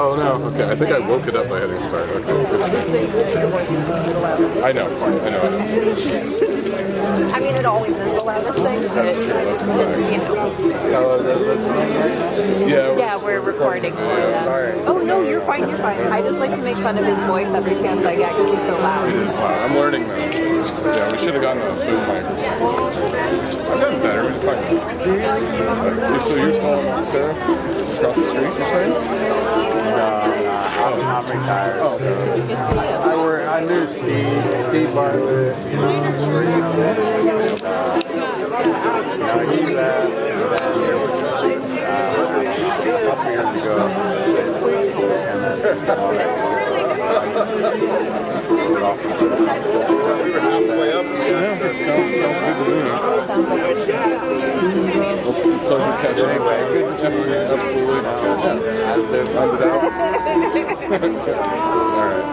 Oh no, okay. I think I woke it up by hitting start. Okay. I know. I mean, it always is the loudest thing. That's true. That's Just, you know. Yeah. We're recording. Oh no, you're fine. I just like to make fun of his voice every chance I get because he's so loud. It is loud. I'm learning now. Yeah, we should have gotten a boom mic or something. I've gotten better. What are you talking about? So you're still on Sarah? Across the street, you're saying? I'm retired. Oh, okay. I knew Steve Bartlett, he left, a couple years ago. Yeah, it sounds good to me. Pleasure catching up. Absolutely. All right.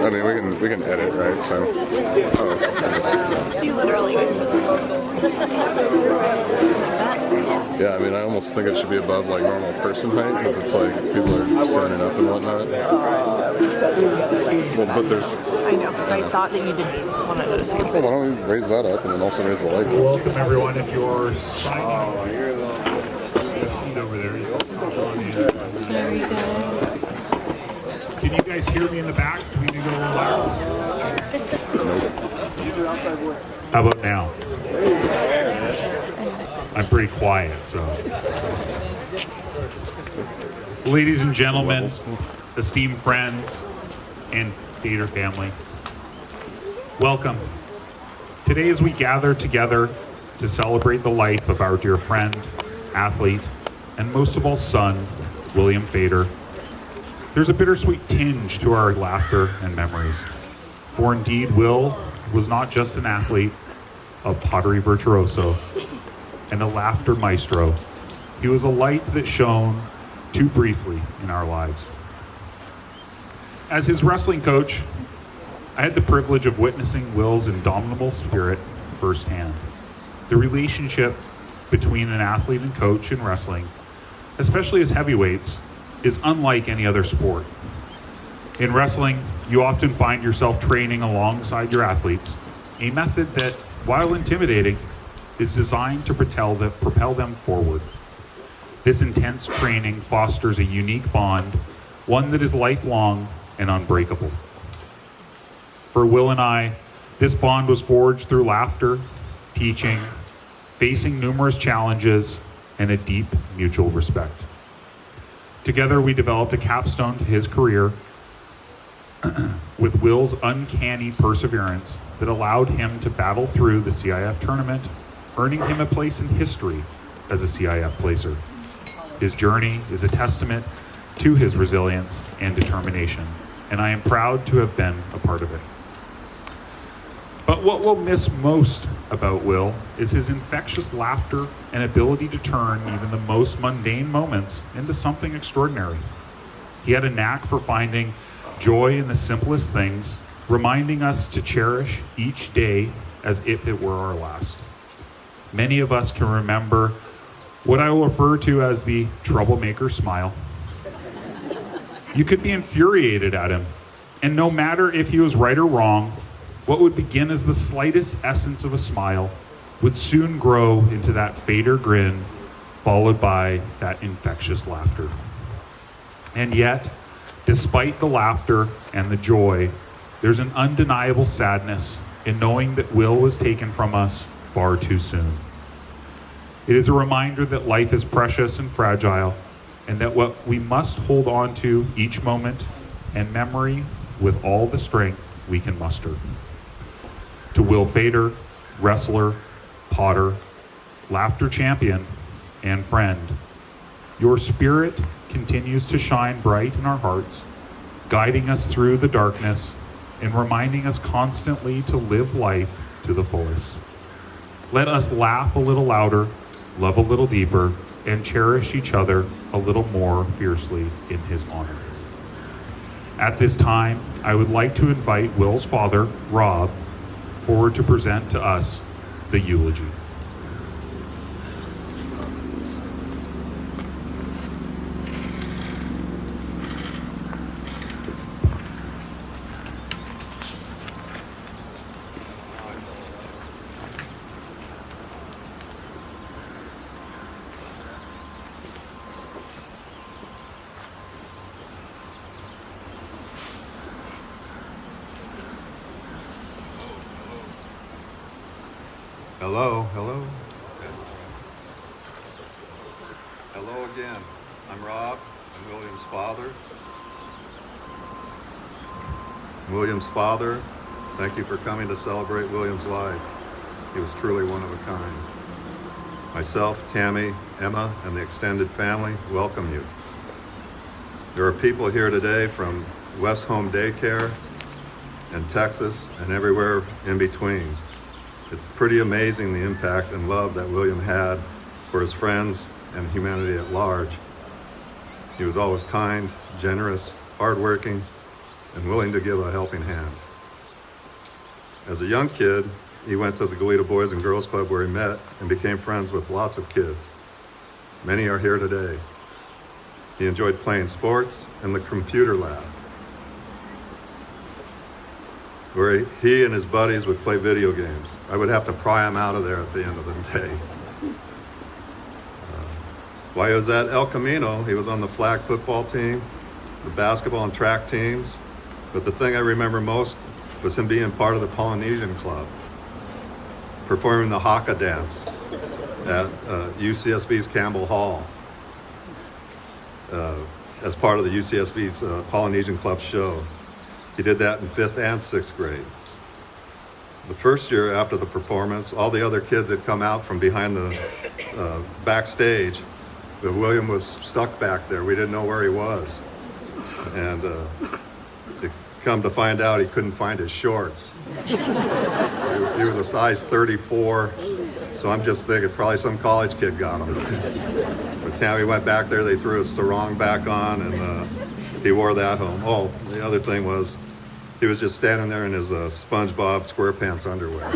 I mean, we can edit, right? So, You literally just. yeah. I mean, I almost think it should be above like normal person height because it's like people are standing up and whatnot. Well, but there's. I know. I thought that you did one of those. Well, why don't we raise that up and then also raise the lights? Welcome everyone. If you're signing sheet over there, you Very good. can you guys hear me in the back? Do we need to go a little louder? How about now? I'm pretty quiet, so. Ladies and gentlemen, esteemed friends, and theater family, welcome. Today as we gather together to celebrate the life of our dear friend, athlete, and most of all son, William Fader, there's a bittersweet tinge to our laughter and memories. For indeed, Will was not just an athlete, a pottery virtuoso, and a laughter maestro. He was a light that shone too briefly in our lives. As his wrestling coach, I had the privilege of witnessing Will's indomitable spirit firsthand. The relationship between an athlete and coach in wrestling, especially as heavyweights, is unlike any other sport. In wrestling, you often find yourself training alongside your athletes, a method that, while intimidating, is designed to propel them forward. This intense training fosters a unique bond, one that is lifelong and unbreakable. For Will and I, this bond was forged through laughter, teaching, facing numerous challenges, and a deep mutual respect. Together, we developed a capstone to his career with Will's uncanny perseverance that allowed him to battle through the CIF tournament, earning him a place in history as a CIF placer. His journey is a testament to his resilience and determination, and I am proud to have been a part of it. But what we'll miss most about Will is his infectious laughter and ability to turn even the most mundane moments into something extraordinary. He had a knack for finding joy in the simplest things, reminding us to cherish each day as if it were our last. Many of us can remember what I will refer to as the troublemaker smile. You could be infuriated at him, and no matter if he was right or wrong, what would begin as the slightest essence of a smile would soon grow into that Fader grin, followed by that infectious laughter. And yet, despite the laughter and the joy, there's an undeniable sadness in knowing that Will was taken from us far too soon. It is a reminder that life is precious and fragile, and that what we must hold on to each moment and memory with all the strength we can muster. To Will Fader, wrestler, potter, laughter champion, and friend, your spirit continues to shine bright in our hearts, guiding us through the darkness and reminding us constantly to live life to the fullest. Let us laugh a little louder, love a little deeper, and cherish each other a little more fiercely in his honor. At this time, I would like to invite Will's father, Rob, forward to present to us the eulogy. Hello, hello. Hello again. I'm Rob. I'm William's father. William's father, thank you for coming to celebrate William's life. He was truly one of a kind. Myself, Tammy, Emma, and the extended family welcome you. There are people here today from West Home Daycare and Texas and everywhere in between. It's pretty amazing the impact and love that William had for his friends and humanity at large. He was always kind, generous, hardworking, and willing to give a helping hand. As a young kid, he went to the Goleta Boys and Girls Club where he met and became friends with lots of kids. Many are here today. He enjoyed playing sports in the computer lab, where he and his buddies would play video games. I would have to pry him out of there at the end of the day. While he was at El Camino, he was on the flag football team, the basketball and track teams, but the thing I remember most was him being part of the Polynesian Club, performing the haka dance at UCSB's Campbell Hall as part of the UCSB's Polynesian Club show. He did that in 5th and 6th grade. The first year after the performance, all the other kids had come out from behind the backstage, but William was stuck back there. We didn't know where he was. And to come to find out, he couldn't find his shorts. He was a size 34, so I'm just thinking probably some college kid got him. But Tammy went back there, they threw his sarong back on, and he wore that home. Oh, the other thing was, he was just standing there in his SpongeBob SquarePants underwear.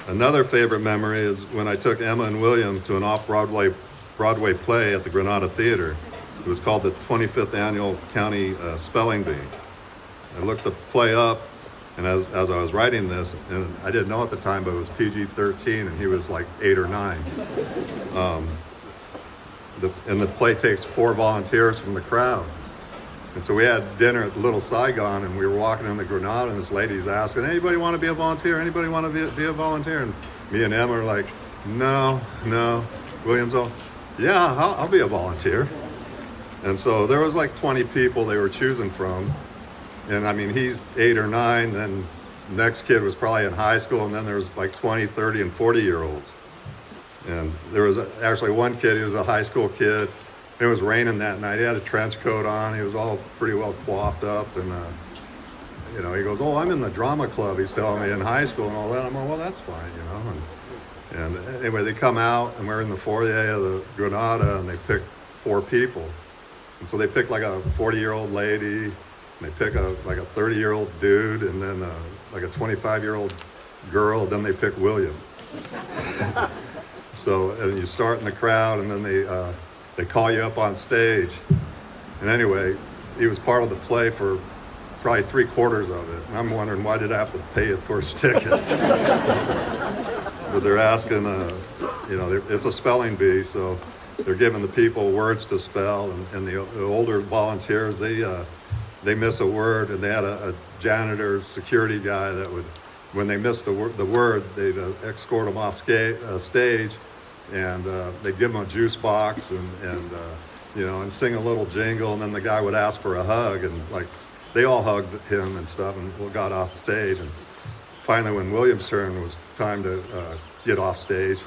Another favorite memory is when I took Emma and William to an off-Broadway play at the Granada Theater. It was called the 25th Annual County Spelling Bee. I looked the play up, and as I was writing this, and I didn't know at the time, but it was PG-13, and he was like 8 or 9. And the play takes 4 volunteers from the crowd. And so we had dinner at Little Saigon, and we were walking in the Granada, and this lady's asking, anybody want to be a volunteer? Anybody want to be a volunteer? And me and Emma are like, no. William's all, yeah, I'll be a volunteer. And so there was like 20 people they were choosing from. And I mean, he's 8 or 9, then the next kid was probably in high school, and then there was like 20, 30, and 40-year-olds. And there was actually one kid, he was a high school kid. It was raining that night. He had a trench coat on. He was all pretty well coiffed up. And, he goes, oh, I'm in the drama club, he's telling me, in high school and all that. I'm like, well, that's fine, And anyway, they come out, and we're in the foyer of the Granada, and they pick 4 people. And so they pick like a 40-year-old lady, and they pick a 30-year-old dude, and then like a 25-year-old girl, and then they pick William. So, and you start in the crowd, and then they call you up on stage. And anyway, he was part of the play for probably 3/4 of it. And I'm wondering, why did I have to pay it for his ticket? But they're asking, it's a spelling bee, so they're giving the people words to spell. And the older volunteers, they miss a word, and they had a janitor, security guy that would, when they missed the word, they'd escort them off stage. And they'd give him a juice box and sing a little jingle, and then the guy would ask for a hug, and like they all hugged him and stuff, and got off stage. And finally, when William's turn was time to get off stage,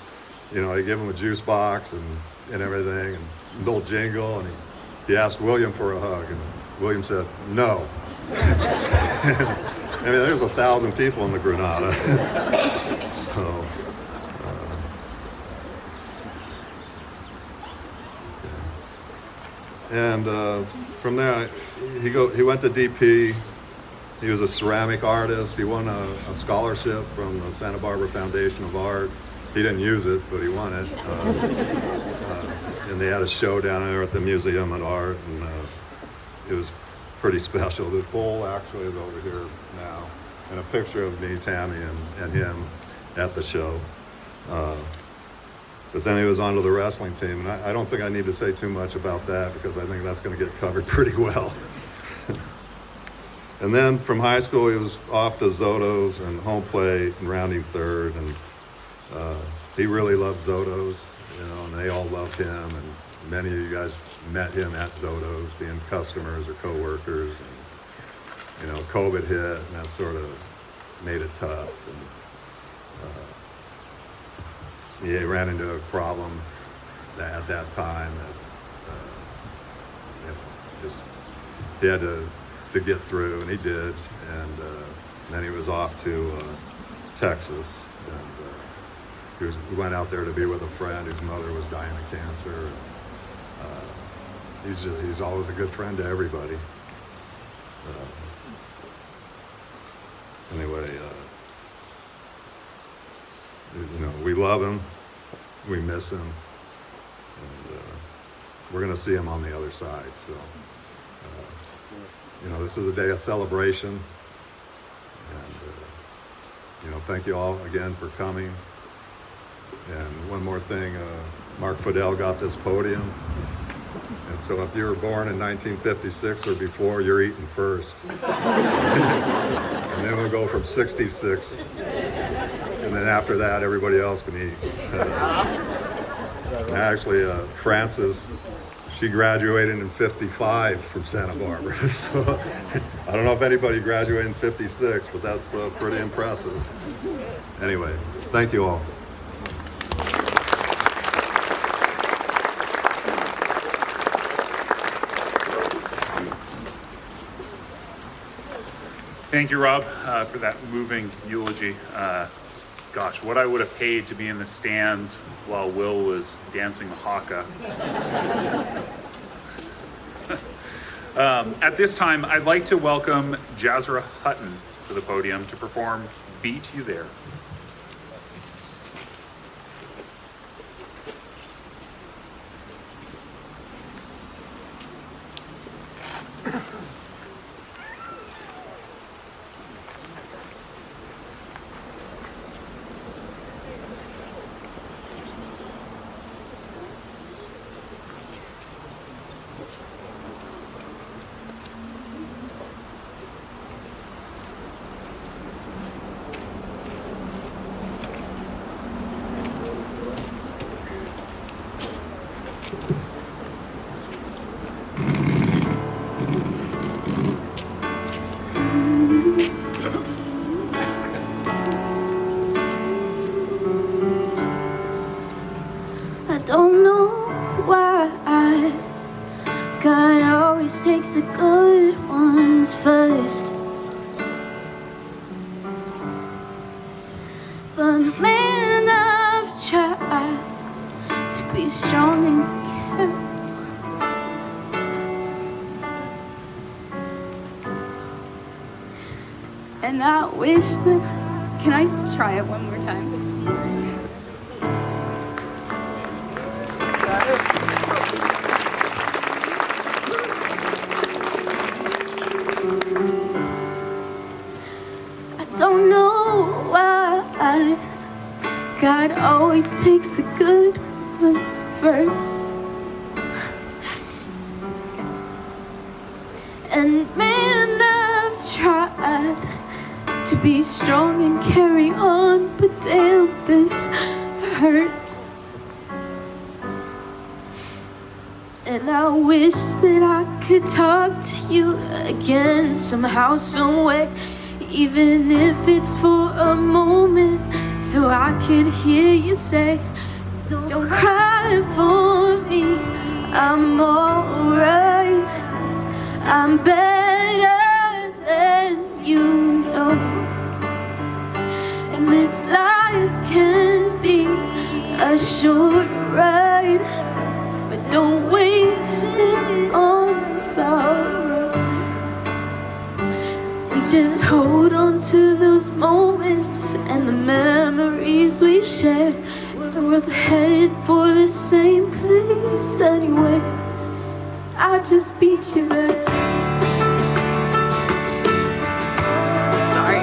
you know, he gave him a juice box and everything, and a little jingle, and he asked William for a hug, and William said, no. I mean, there's 1,000 people in the Granada. So, and from there, he went to DP. He was a ceramic artist. He won a scholarship from the Santa Barbara Foundation of Art. He didn't use it, but he won it. And they had a show down there at the Museum of Art, and it was pretty special. The bowl actually is over here now, and a picture of me, Tammy, and him at the show. But then he was onto the wrestling team, and I don't think I need to say too much about that because I think that's going to get covered pretty well. And then from high school, he was off to Zoto's and home plate and rounding third, and he really loved Zoto's, you know, and they all loved him, and many of you guys met him at Zoto's, being customers or co-workers, and, you know, COVID hit, and that sort of made it tough. And, he ran into a problem at that time that he had to get through, and he did, and then he was off to Texas, and he went out there to be with a friend whose mother was dying of cancer. He's always a good friend to everybody. Anyway, you know, we love him, we miss him, and we're going to see him on the other side. So, you know, this is a day of celebration, and you know, thank you all again for coming. And one more thing, Mark Fidel got this podium, and so if you were born in 1956 or before, you're eating first. And then we'll go from 66, and then after that, everybody else can eat. Actually, Frances, she graduated in 55 from Santa Barbara. So I don't know if anybody graduated in 56, but that's pretty impressive. Anyway, thank you all. Thank you, Rob, for that moving eulogy. Gosh, what I would have paid to be in the stands while Will was dancing the haka. At this time, I'd like to welcome Jazra Hutton to the podium to perform Beat You There. I don't know why God always takes the good ones first. But man, I've tried to be strong and care. And I wish that, can I try it one more time? Don't know why God always takes the good ones first. And man, I've tried to be strong and carry on, but damn, this hurts. And I wish that I could talk to you again somehow, some way, even if it's for a moment, so I could hear you say, Don't cry for me, I'm alright. I'm better than you know. And this life can be a short ride, but don't waste it on sorrow. We just hold on to those moments and the memories we shared. We're headed for the same place anyway. I just beat you there. Sorry.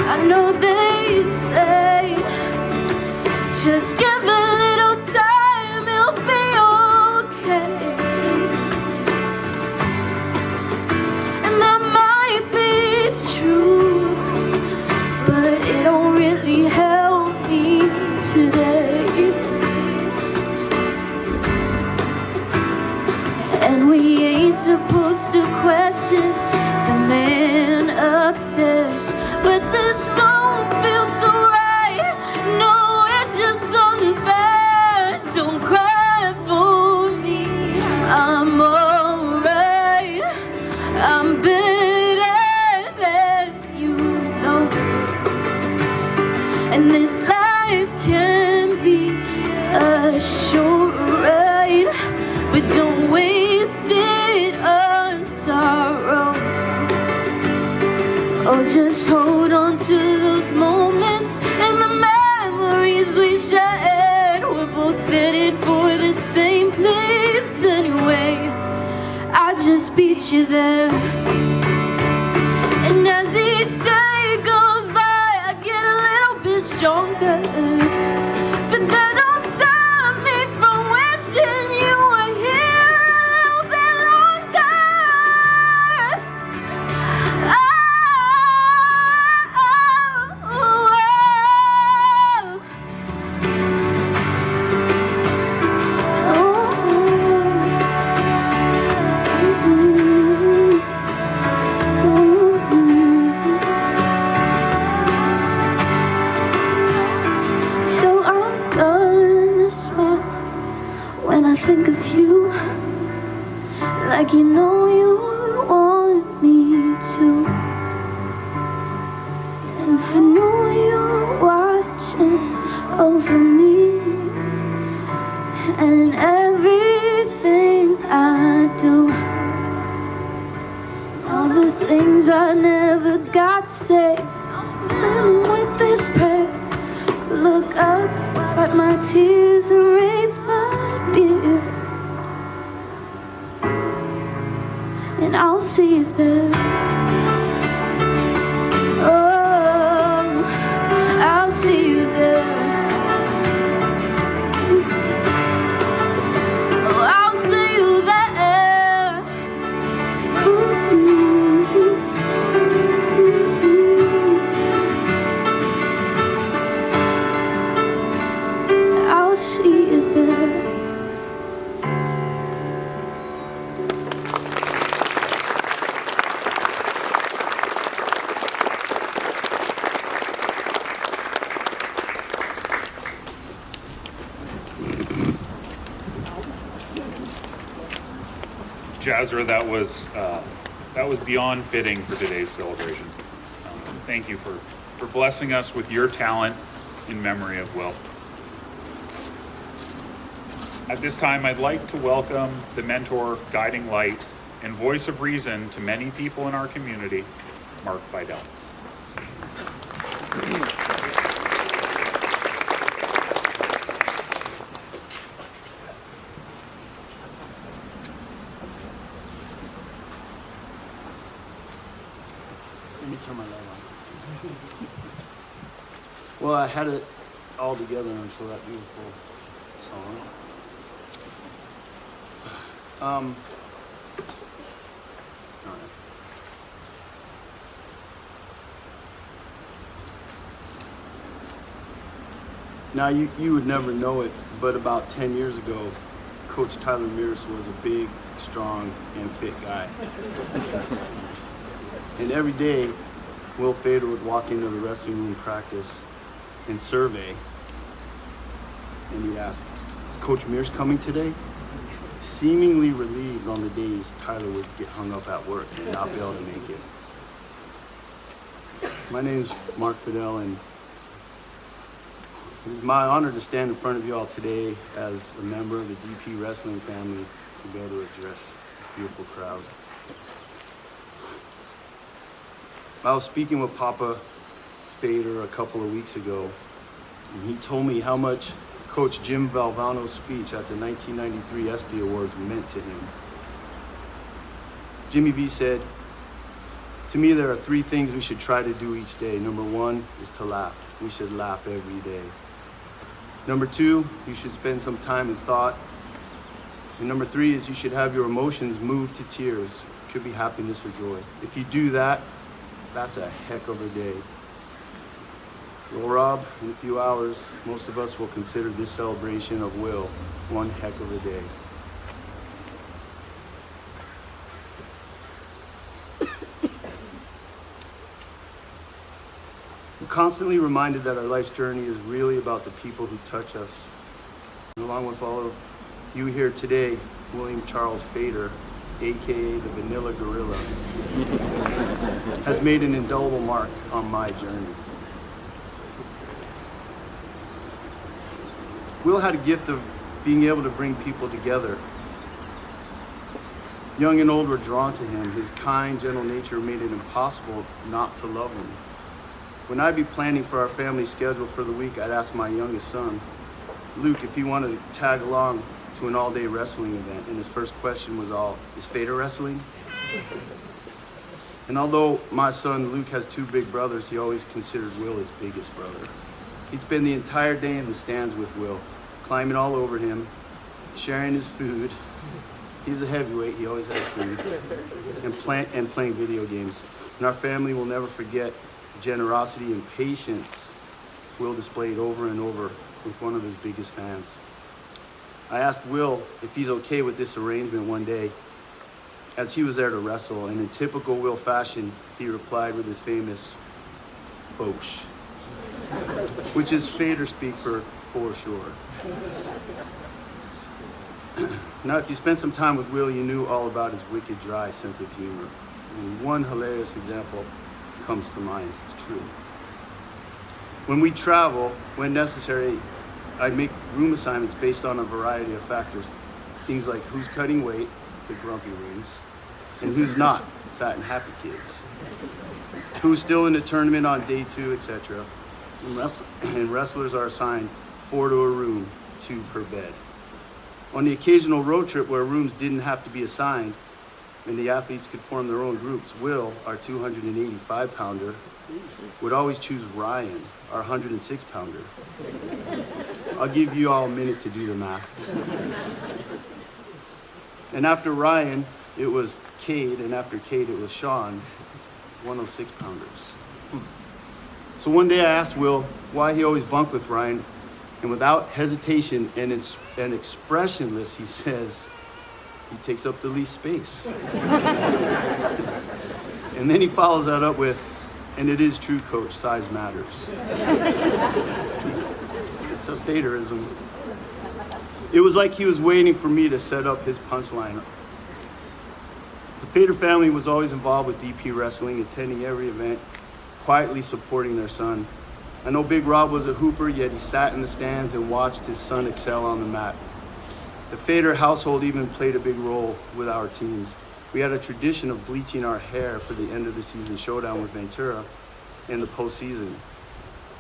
I know they say just give a little time, it'll be okay. And that might be true, but it don't really help me today. And we ain't supposed to question the man upstairs, but this song feels so right. No, it's just unfair. Don't cry for me, I'm alright. I'm better than you know. And this life can be a short ride, but don't waste it on sorrow. Oh, just hold on to those moments and the memories we shared. We're both headed for the same place anyway. I just beat you there. And as each day goes by, I get a little bit stronger. But that don't stop me from wishing you were here a little bit longer. So I'm gonna smile when I think of you, like you know you want me to. And I know you're watching over me and everything I do. All the things I never got to say, I'll send with this prayer. Look up, wipe my tears and raise my beard, and I'll see you there. Oh, I'll see you there. Oh, I'll see you there. Ooh. I'll see you there. Jazra, that was beyond fitting for today's celebration. Thank you for blessing us with your talent in memory of Will. At this time, I'd like to welcome the mentor, guiding light, and voice of reason to many people in our community, Mark Vidal. Let me turn my light on. Well, I had it all together until that beautiful song. All right. Now, you would never know it, but about 10 years ago, Coach Tyler Mears was a big, strong, and fit guy. And every day, Will Fader would walk into the wrestling room practice and survey, and he'd ask, "Is Coach Mears coming today?" Seemingly relieved on the days Tyler would get hung up at work and not be able to make it. My name is Mark Fidel, and it is my honor to stand in front of you all today as a member of the DP Wrestling family to be able to address this beautiful crowd. I was speaking with Papa Fader a couple of weeks ago, and he told me how much Coach Jim Valvano's speech at the 1993 ESPY Awards meant to him. Jimmy V said, "To me, there are 3 things we should try to do each day. Number 1 is to laugh. We should laugh every day. Number 2, you should spend some time in thought. And number 3 is you should have your emotions moved to tears. It could be happiness or joy. If you do that, that's a heck of a day." Well, Rob, in a few hours, most of us will consider this celebration of Will one heck of a day. We're constantly reminded that our life's journey is really about the people who touch us. And along with all of you here today, William Charles Fader, aka the Vanilla Gorilla, has made an indelible mark on my journey. Will had a gift of being able to bring people together. Young and old were drawn to him. His kind, gentle nature made it impossible not to love him. When I'd be planning for our family schedule for the week, I'd ask my youngest son, Luke, if he wanted to tag along to an all-day wrestling event, and his first question was is Fader wrestling? And although my son Luke has 2 big brothers, he always considered Will his biggest brother. He'd spend the entire day in the stands with Will, climbing all over him, sharing his food. He was a heavyweight, he always had food, and playing video games. And our family will never forget the generosity and patience Will displayed over and over with one of his biggest fans. I asked Will if he's okay with this arrangement one day, as he was there to wrestle, and in typical Will fashion, he replied with his famous "Foch," which is Fader speak for sure. Now, if you spent some time with Will, you knew all about his wicked, dry sense of humor. And one hilarious example comes to mind. It's true. When we travel, when necessary, I'd make room assignments based on a variety of factors. Things like who's cutting weight, the grumpy rooms, and who's not, fat and happy kids. Who's still in the tournament on day 2, etc. And wrestlers are assigned 4 to a room, 2 per bed. On the occasional road trip where rooms didn't have to be assigned and the athletes could form their own groups, Will, our 285-pounder, would always choose Ryan, our 106-pounder. I'll give you all a minute to do the math. And after Ryan, it was Cade, and after Cade, it was Sean, 106-pounders. So one day I asked Will why he always bunked with Ryan, and without hesitation and expressionless, he says, he takes up the least space. And then he follows that up with, and it is true, coach, size matters. It's a Faderism. It was like he was waiting for me to set up his punchline. The Fader family was always involved with DP Wrestling, attending every event, quietly supporting their son. I know Big Rob was a hooper, yet he sat in the stands and watched his son excel on the mat. The Fader household even played a big role with our teams. We had a tradition of bleaching our hair for the end of the season showdown with Ventura in the postseason.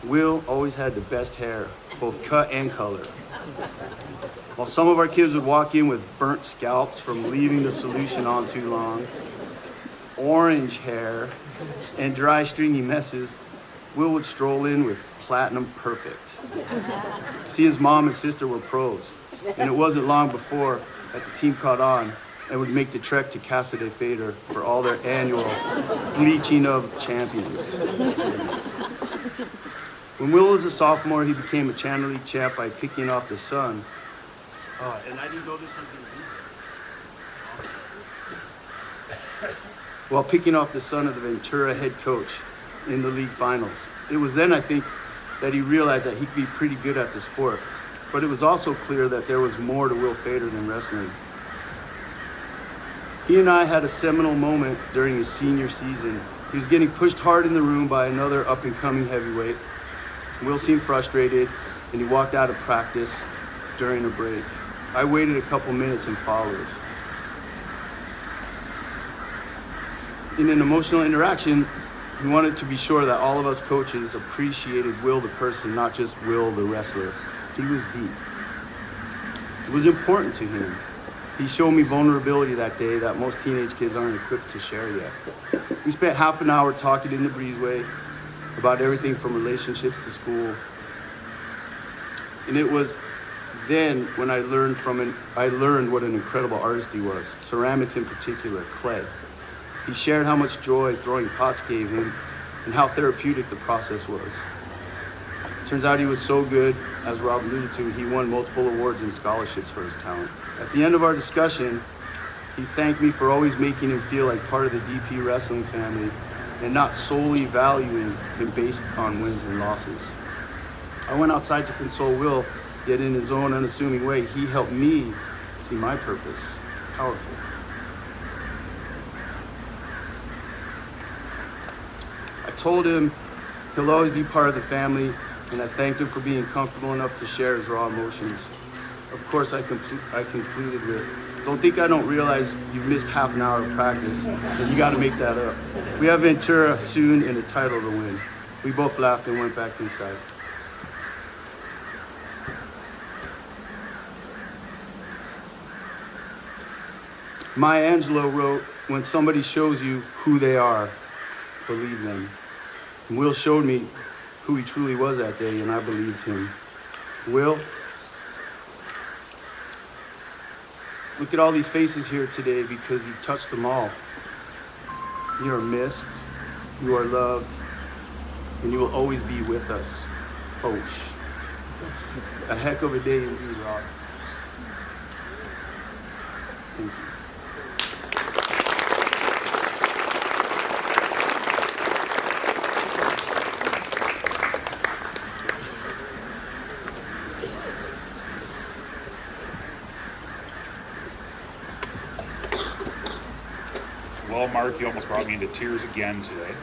Will always had the best hair, both cut and color. While some of our kids would walk in with burnt scalps from leaving the solution on too long, orange hair, and dry stringy messes, Will would stroll in with platinum perfect. See, his mom and sister were pros, and it wasn't long before that the team caught on and would make the trek to Casa de Fader for all their annual bleaching of champions. When Will was a sophomore, he became a Channel League champ by picking off the son. And I didn't know this was going to be. While picking off the son of the Ventura head coach, in the league finals. It was then, I think, that he realized that he could be pretty good at the sport. But it was also clear that there was more to Will Fader than wrestling. He and I had a seminal moment during his senior season. He was getting pushed hard in the room by another up-and-coming heavyweight. Will seemed frustrated, and he walked out of practice during a break. I waited a couple minutes and followed. In an emotional interaction, he wanted to be sure that all of us coaches appreciated Will the person, not just Will the wrestler. He was deep. It was important to him. He showed me vulnerability that day that most teenage kids aren't equipped to share yet. We spent half an hour talking in the breezeway about everything from relationships to school. And it was then when I learned what an incredible artist he was, ceramics in particular, clay. He shared how much joy throwing pots gave him and how therapeutic the process was. Turns out he was so good, as Rob alluded to, he won multiple awards and scholarships for his talent. At the end of our discussion, he thanked me for always making him feel like part of the DP wrestling family and not solely valuing him based on wins and losses. I went outside to console Will, yet in his own unassuming way, he helped me see my purpose. Powerful. I told him he'll always be part of the family, and I thanked him for being comfortable enough to share his raw emotions. Of course, I concluded with, don't think I don't realize you've missed half an hour of practice, and you got to make that up. We have Ventura soon and a title to win. We both laughed and went back inside. Maya Angelou wrote, when somebody shows you who they are, believe them. And Will showed me who he truly was that day, and I believed him. Will, look at all these faces here today because you touched them all. You are missed, you are loved, and you will always be with us. Coach. A heck of a day indeed, Rob. Thank you. Well, Mark, you almost brought me into tears again today.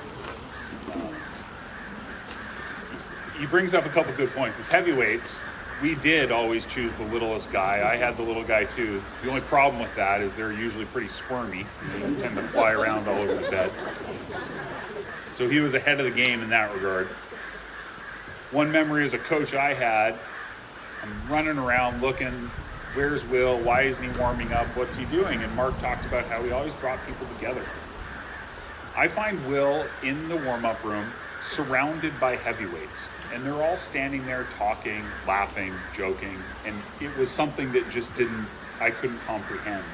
He brings up a couple good points. As heavyweights, we did always choose the littlest guy. I had the little guy too. The only problem with that is they're usually pretty squirmy. They tend to fly around all over the bed. So he was ahead of the game in that regard. One memory as a coach I had, I'm running around looking, where's Will? Why isn't he warming up? What's he doing? And Mark talked about how he always brought people together. I find Will in the warm-up room surrounded by heavyweights, and they're all standing there talking, laughing, joking, and it was something that just I couldn't comprehend.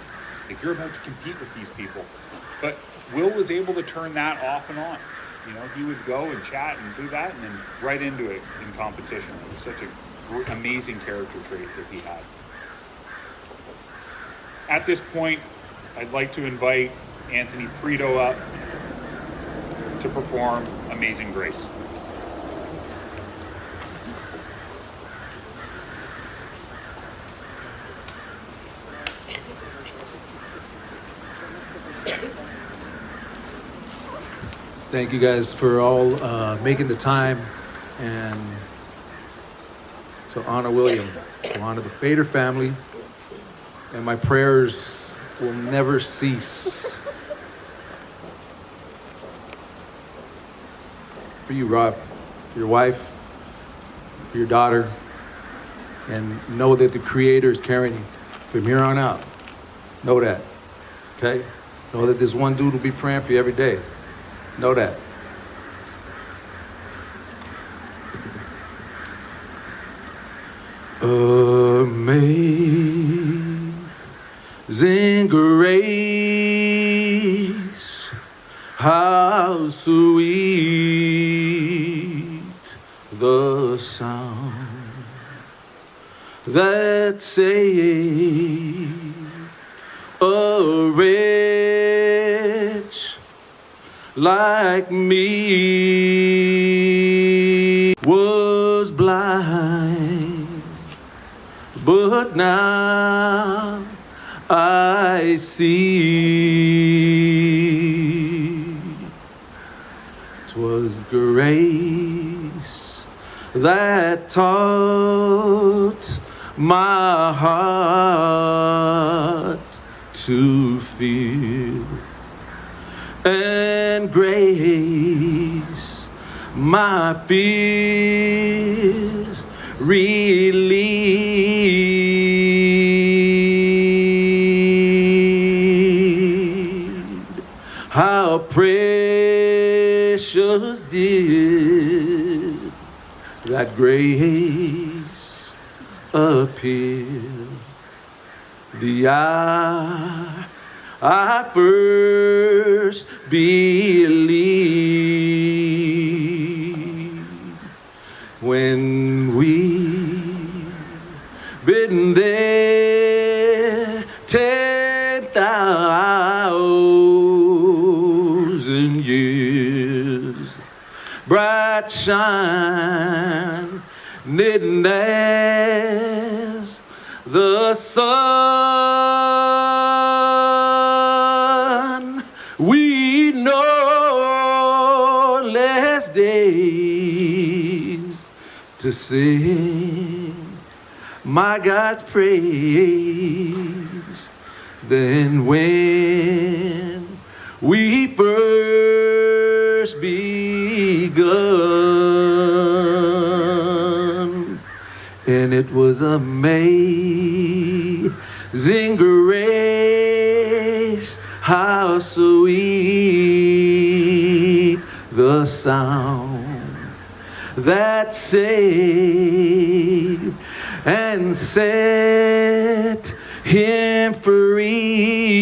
Like, you're about to compete with these people. But Will was able to turn that off and on. You know, he would go and chat and do that and then right into it in competition. It was such an amazing character trait that he had. At this point, I'd like to invite Anthony Prito up to perform Amazing Grace. Thank you guys for all making the time and to honor William, to honor the Fader family, and my prayers will never cease. For you, Rob, for your wife, for your daughter, and know that the Creator is carrying you from here on out. Know that, okay? Know that this one dude will be praying for you every day. Know that. Amazing grace, how sweet the sound that saved a wretch like me was blind, but now I see. 'Twas grace that taught my heart to fear, and grace my fears relieved. How precious did that grace appear the hour I first believed, when we've been there 10,000 years, bright shining as the sun. We know less days to sing my God's praise than when we first begun. And it was amazing grace, how sweet the sound that saved and set him free.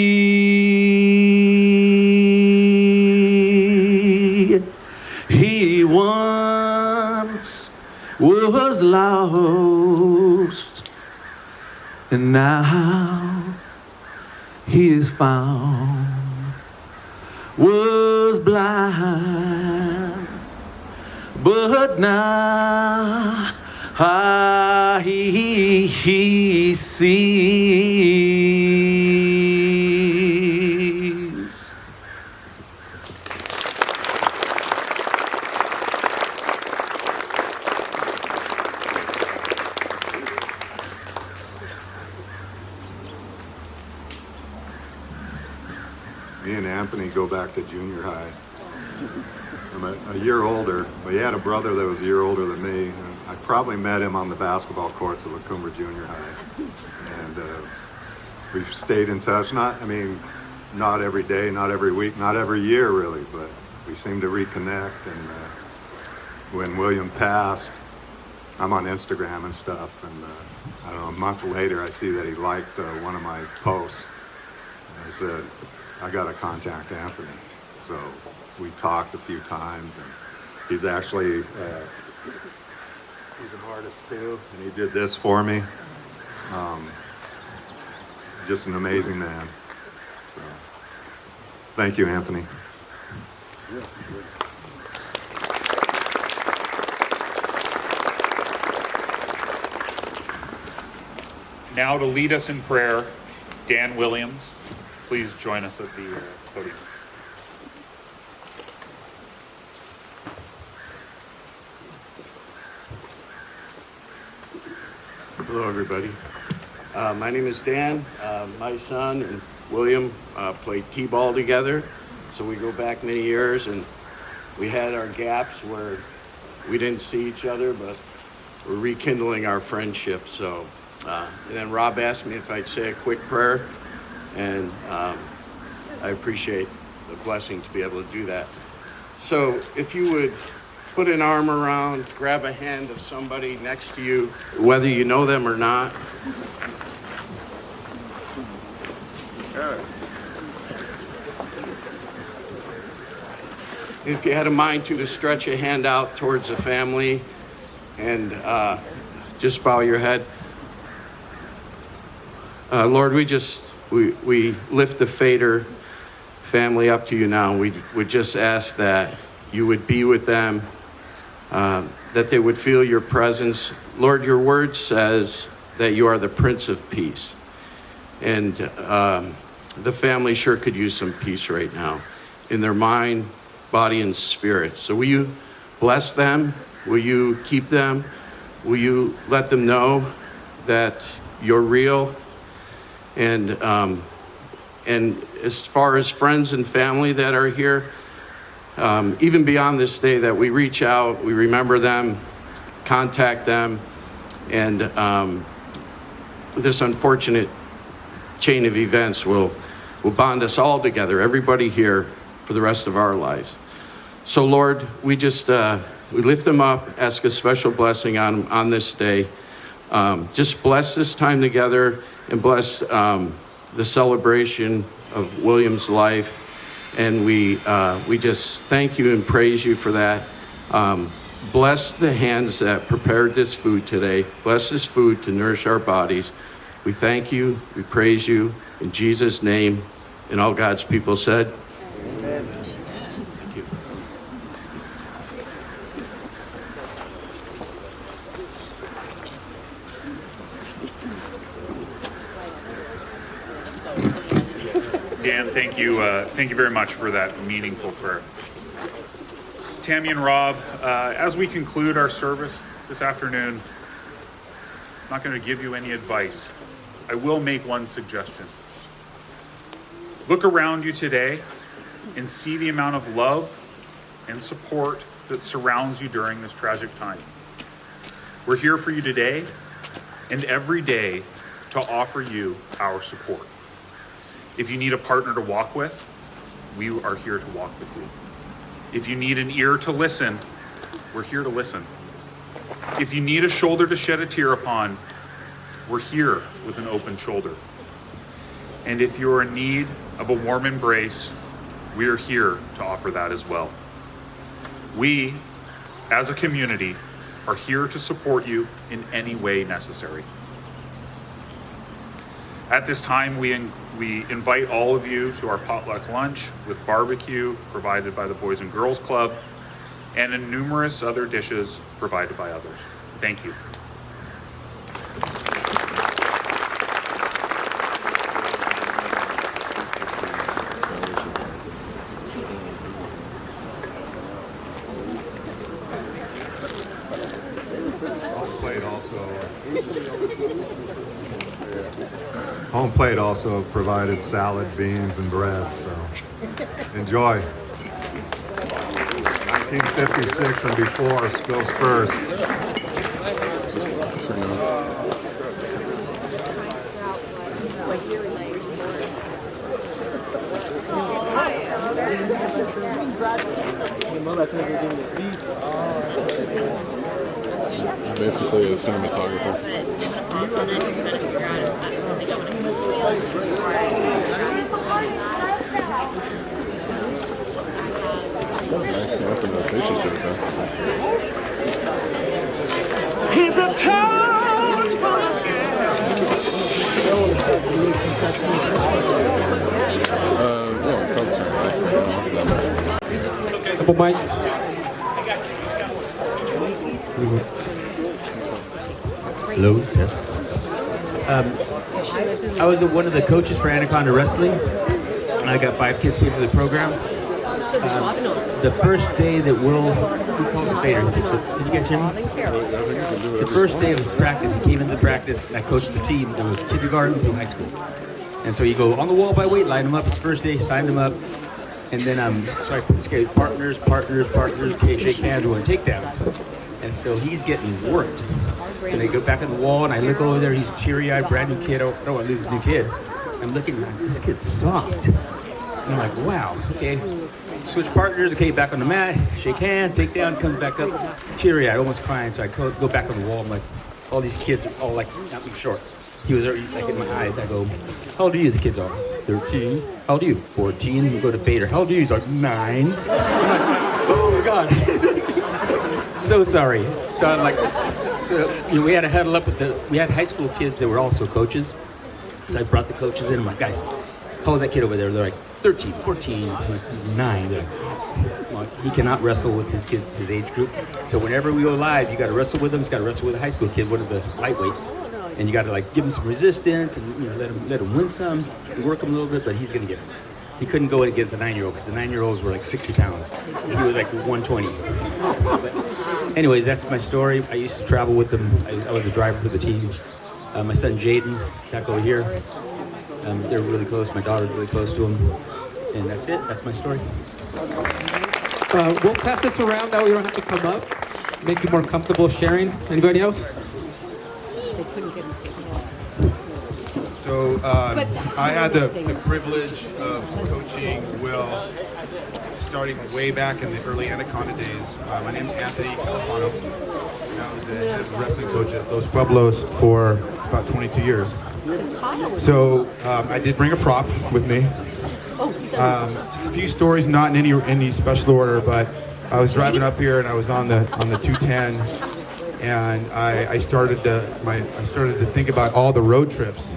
He once was lost, and now he is found. Was blind, but now he sees. Me and Anthony go back to junior high. I'm a year older, but he had a brother that was a year older than me. And I probably met him on the basketball courts of Lacumba Junior High. And we've stayed in touch, not every day, not every week, not every year really, but we seem to reconnect. And when William passed, I'm on Instagram and stuff, and I don't know, a month later I see that he liked one of my posts. And I said, I gotta contact Anthony. So we talked a few times, and he's actually he's an artist too, and he did this for me. Just an amazing man. So thank you, Anthony. Now to lead us in prayer, Dan Williams. Please join us at the podium. Hello, everybody. My name is Dan. My son and William played t-ball together, so we go back many years, and we had our gaps where we didn't see each other, but we're rekindling our friendship. So, and then Rob asked me if I'd say a quick prayer, and I appreciate the blessing to be able to do that. So if you would put an arm around, grab a hand of somebody next to you, whether you know them or not. If you had a mind to stretch a hand out towards the family, and just bow your head. Lord, we lift the Fader family up to you now. We would just ask that you would be with them, that they would feel your presence. Lord, your word says that you are the Prince of Peace. And the family sure could use some peace right now in their mind, body, and spirit. So will you bless them? Will you keep them? Will you let them know that you're real? And as far as friends and family that are here, even beyond this day, that we reach out, we remember them, contact them, and this unfortunate chain of events will bond us all together, everybody here, for the rest of our lives. So Lord, we just we lift them up, ask a special blessing on this day. Just bless this time together, and bless the celebration of William's life. And we just thank you and praise you for that. Bless the hands that prepared this food today. Bless this food to nourish our bodies. We thank you, we praise you, in Jesus' name. And all God's people said, amen. Thank you. Dan, thank you very much for that meaningful prayer. Tammy and Rob, as we conclude our service this afternoon, I'm not going to give you any advice. I will make one suggestion. Look around you today and see the amount of love and support that surrounds you during this tragic time. We're here for you today and every day to offer you our support. If you need a partner to walk with, we are here to walk with you. If you need an ear to listen, we're here to listen. If you need a shoulder to shed a tear upon, we're here with an open shoulder. And if you're in need of a warm embrace, we are here to offer that as well. We, as a community, are here to support you in any way necessary. At this time, we invite all of you to our potluck lunch with barbecue provided by the Boys and Girls Club and numerous other dishes provided by others. Thank you. Home plate also provided salad, beans, and bread, so enjoy. 1956 and before, Spills first. Just turn it on. Basically a cinematographer. Nice documentation to it though. He's a town Couple mics. Hello. I was one of the coaches for Anaconda Wrestling. I got 5 kids here for the program. The first day that we called the Vader. Did you guys hear me? The first day of his practice, he came into practice, and I coached the team. It was kindergarten through high school. And so you go on the wall by weight, line them up. His first day, signed them up. And then partners, okay, shake hands, we're going takedowns. And so he's getting worked. And they go back on the wall, and I look over there, he's teary-eyed, brand new kid. I don't want to lose a new kid. I'm looking like, this kid's soft. And I'm like, wow, okay. Switch partners, okay, back on the mat, shake hands, take down, comes back up, teary-eyed, almost crying. So I go back on the wall. I'm like, all these kids are all like, not short. He was already like in my eyes. I go, how old are you? The kids are 13. How old are you? 14. We go to Vader. How old are you? He's like 9. I'm like, oh my God. So sorry. So I'm like, we had to huddle up with we had high school kids that were also coaches. So I brought the coaches in. I'm like, guys, how old's that kid over there? They're like, 13, 14, 9. Well, he cannot wrestle with his kid, his age group. So whenever we go live, you got to wrestle with him. You got to wrestle with a high school kid, one of the lightweights, and you got to like give him some resistance and let him win some, work him a little bit. But he's gonna get it. He couldn't go against a 9-year-old because the 9-year-olds were like 60 pounds. And he was like 120. But anyways, that's my story. I used to travel with them. I was a driver for the team. My son Jaden, back over here. They're really close. My daughter's really close to him. And that's it. That's my story. We'll pass this around. That way you don't have to come up. Make you more comfortable sharing. Anybody else? So I had the privilege of coaching Will starting way back in the early Anaconda days. My name's Anthony Califano, and I was the head wrestling coach at Los Pueblos for about 22 years. So I did bring a prop with me. Just a few stories, not in any special order, but I was driving up here and I was on the 210, and I started to think about all the road trips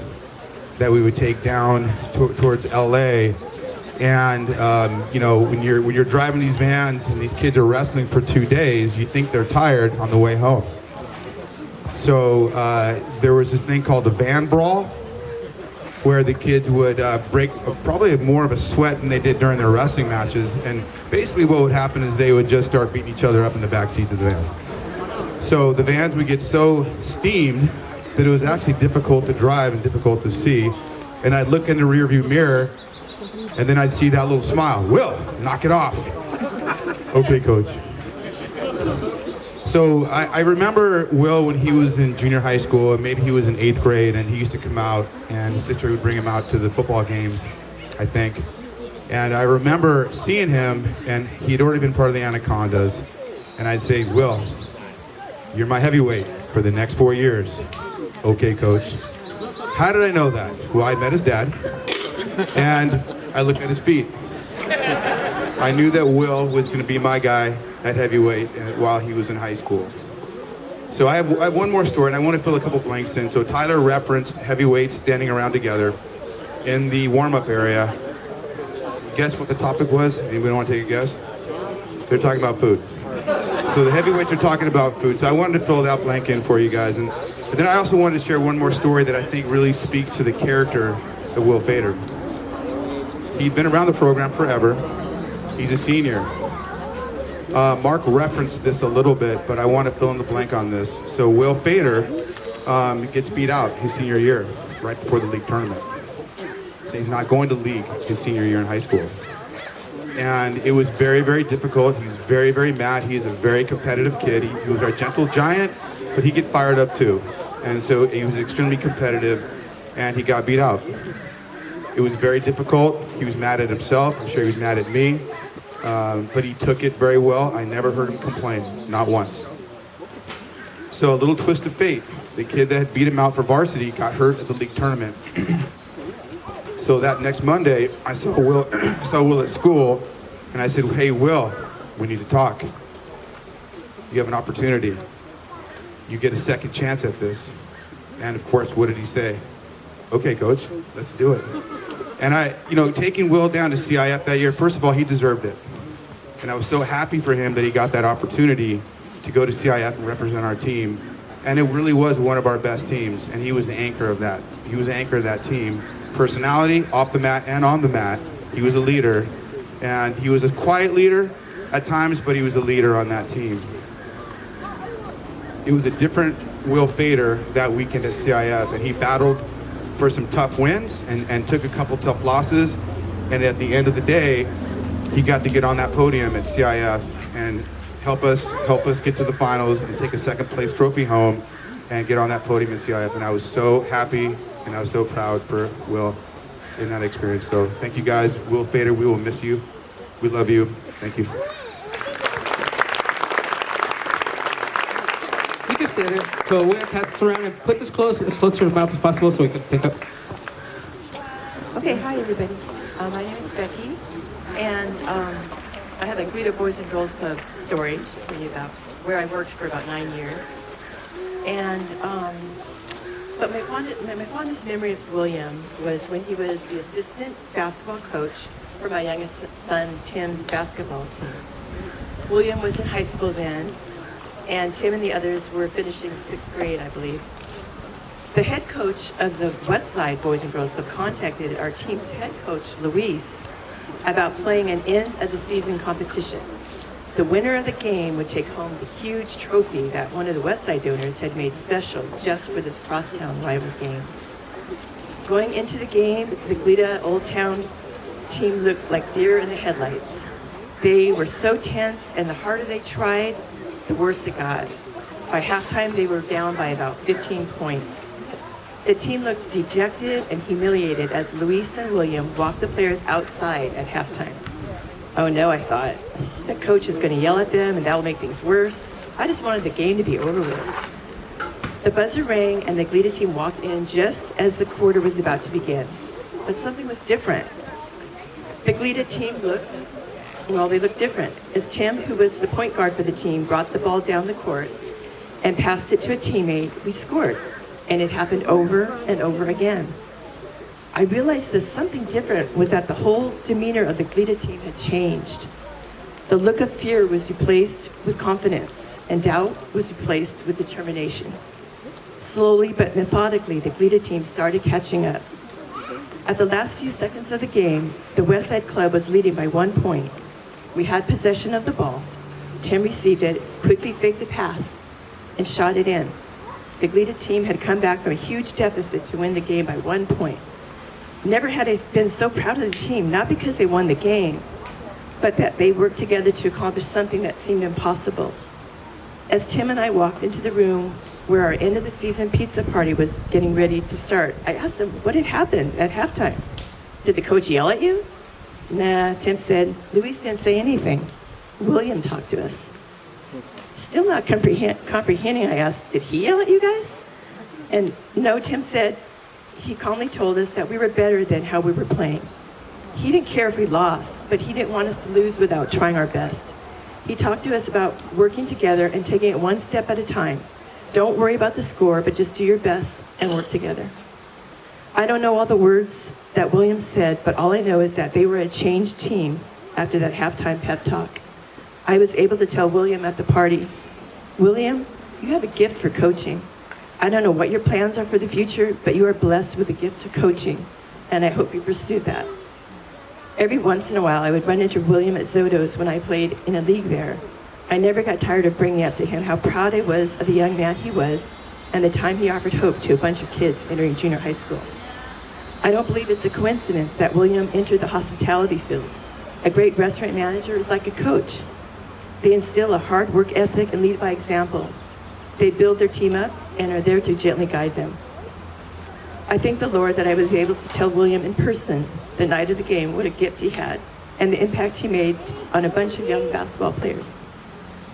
that we would take down towards LA. And when you're driving these vans and these kids are wrestling for 2 days, you think they're tired on the way home. So there was this thing called the van brawl, where the kids would break probably more of a sweat than they did during their wrestling matches. And basically what would happen is they would just start beating each other up in the back seats of the van. So the vans would get so steamed that it was actually difficult to drive and difficult to see. And I'd look in the rearview mirror, and then I'd see that little smile. Will, knock it off. Okay, coach. So I remember Will when he was in junior high school, and maybe he was in 8th grade, and he used to come out, and his sister would bring him out to the football games, I think. And I remember seeing him, and he had already been part of the Anacondas, and I'd say, Will, you're my heavyweight for the next 4 years. Okay, coach. How did I know that? Well, I met his dad, and I looked at his feet. I knew that Will was going to be my guy at heavyweight while he was in high school. So I have one more story, and I want to fill a couple blanks in. So Tyler referenced heavyweights standing around together in the warm-up area. Guess what the topic was? Anybody want to take a guess? They're talking about food. So the heavyweights are talking about food. So I wanted to fill that blank in for you guys. But then I also wanted to share one more story that I think really speaks to the character of Will Fader. He'd been around the program forever. He's a senior. Mark referenced this a little bit, but I want to fill in the blank on this. So Will Fader gets beat out his senior year, right before the league tournament. So he's not going to league his senior year in high school. And it was very, very difficult. He was very, very mad. He's a very competitive kid. He was our gentle giant, but he get fired up too. And so he was extremely competitive, and he got beat out. It was very difficult. He was mad at himself. I'm sure he was mad at me. But he took it very well. I never heard him complain, not once. So a little twist of fate. The kid that had beat him out for varsity got hurt at the league tournament. So that next Monday, I saw Will at school, and I said, hey, Will, we need to talk. You have an opportunity. You get a second chance at this. And of course, what did he say? Okay, coach, let's do it. And taking Will down to CIF that year, first of all, he deserved it. And I was so happy for him that he got that opportunity to go to CIF and represent our team. And it really was one of our best teams, and he was the anchor of that. He was the anchor of that team. Personality, off the mat and on the mat. He was a leader. And he was a quiet leader at times, but he was a leader on that team. It was a different Will Fader that weekend at CIF, and he battled for some tough wins and took a couple tough losses. And at the end of the day, he got to get on that podium at CIF and help us get to the finals and take a second place trophy home and get on that podium at CIF. And I was so happy and I was so proud for Will in that experience. So thank you guys. Will Fader, we will miss you. We love you. Thank you. You can stay there. So we're going to pass this around and put this as close to your mouth as possible so we can pick up. Okay, hi everybody. My name is Becky, and I have a Guido Boys and Girls Club story for you about where I worked for about 9 years. And but my fondest memory of William was when he was the assistant basketball coach for my youngest son, Tim's basketball team. William was in high school then, and Tim and the others were finishing 6th grade, I believe. The head coach of the Westside Boys and Girls Club contacted our team's head coach, Luis, about playing an end-of-the-season competition. The winner of the game would take home the huge trophy that one of the Westside donors had made special just for this crosstown rival game. Going into the game, the Glida Old Town team looked like deer in the headlights. They were so tense, and the harder they tried, the worse it got. By halftime, they were down by about 15 points. The team looked dejected and humiliated as Luis and William walked the players outside at halftime. Oh no, I thought. The coach is going to yell at them and that will make things worse. I just wanted the game to be over with. The buzzer rang and the Glida team walked in just as the quarter was about to begin. But something was different. The Glida team they looked different. As Tim, who was the point guard for the team, brought the ball down the court and passed it to a teammate, we scored. And it happened over and over again. I realized that something different was that the whole demeanor of the Glida team had changed. The look of fear was replaced with confidence, and doubt was replaced with determination. Slowly but methodically, the Glida team started catching up. At the last few seconds of the game, the Westside Club was leading by 1 point. We had possession of the ball. Tim received it, quickly faked the pass, and shot it in. The Glida team had come back from a huge deficit to win the game by 1 point. Never had I been so proud of the team, not because they won the game, but that they worked together to accomplish something that seemed impossible. As Tim and I walked into the room where our end of the season pizza party was getting ready to start, I asked him what had happened at halftime. Did the coach yell at you? Nah, Tim said. Luis didn't say anything. William talked to us. Still not comprehending, I asked, did he yell at you guys? And no, Tim said, he calmly told us that we were better than how we were playing. He didn't care if we lost, but he didn't want us to lose without trying our best. He talked to us about working together and taking it one step at a time. Don't worry about the score, but just do your best and work together. I don't know all the words that William said, but all I know is that they were a changed team after that halftime pep talk. I was able to tell William at the party, William, you have a gift for coaching. I don't know what your plans are for the future, but you are blessed with a gift to coaching, and I hope you pursue that. Every once in a while, I would run into William at Zoto's when I played in a league there. I never got tired of bringing up to him how proud I was of the young man he was and the time he offered hope to a bunch of kids entering junior high school. I don't believe it's a coincidence that William entered the hospitality field. A great restaurant manager is like a coach. They instill a hard work ethic and lead by example. They build their team up and are there to gently guide them. I thank the Lord that I was able to tell William in person the night of the game what a gift he had and the impact he made on a bunch of young basketball players.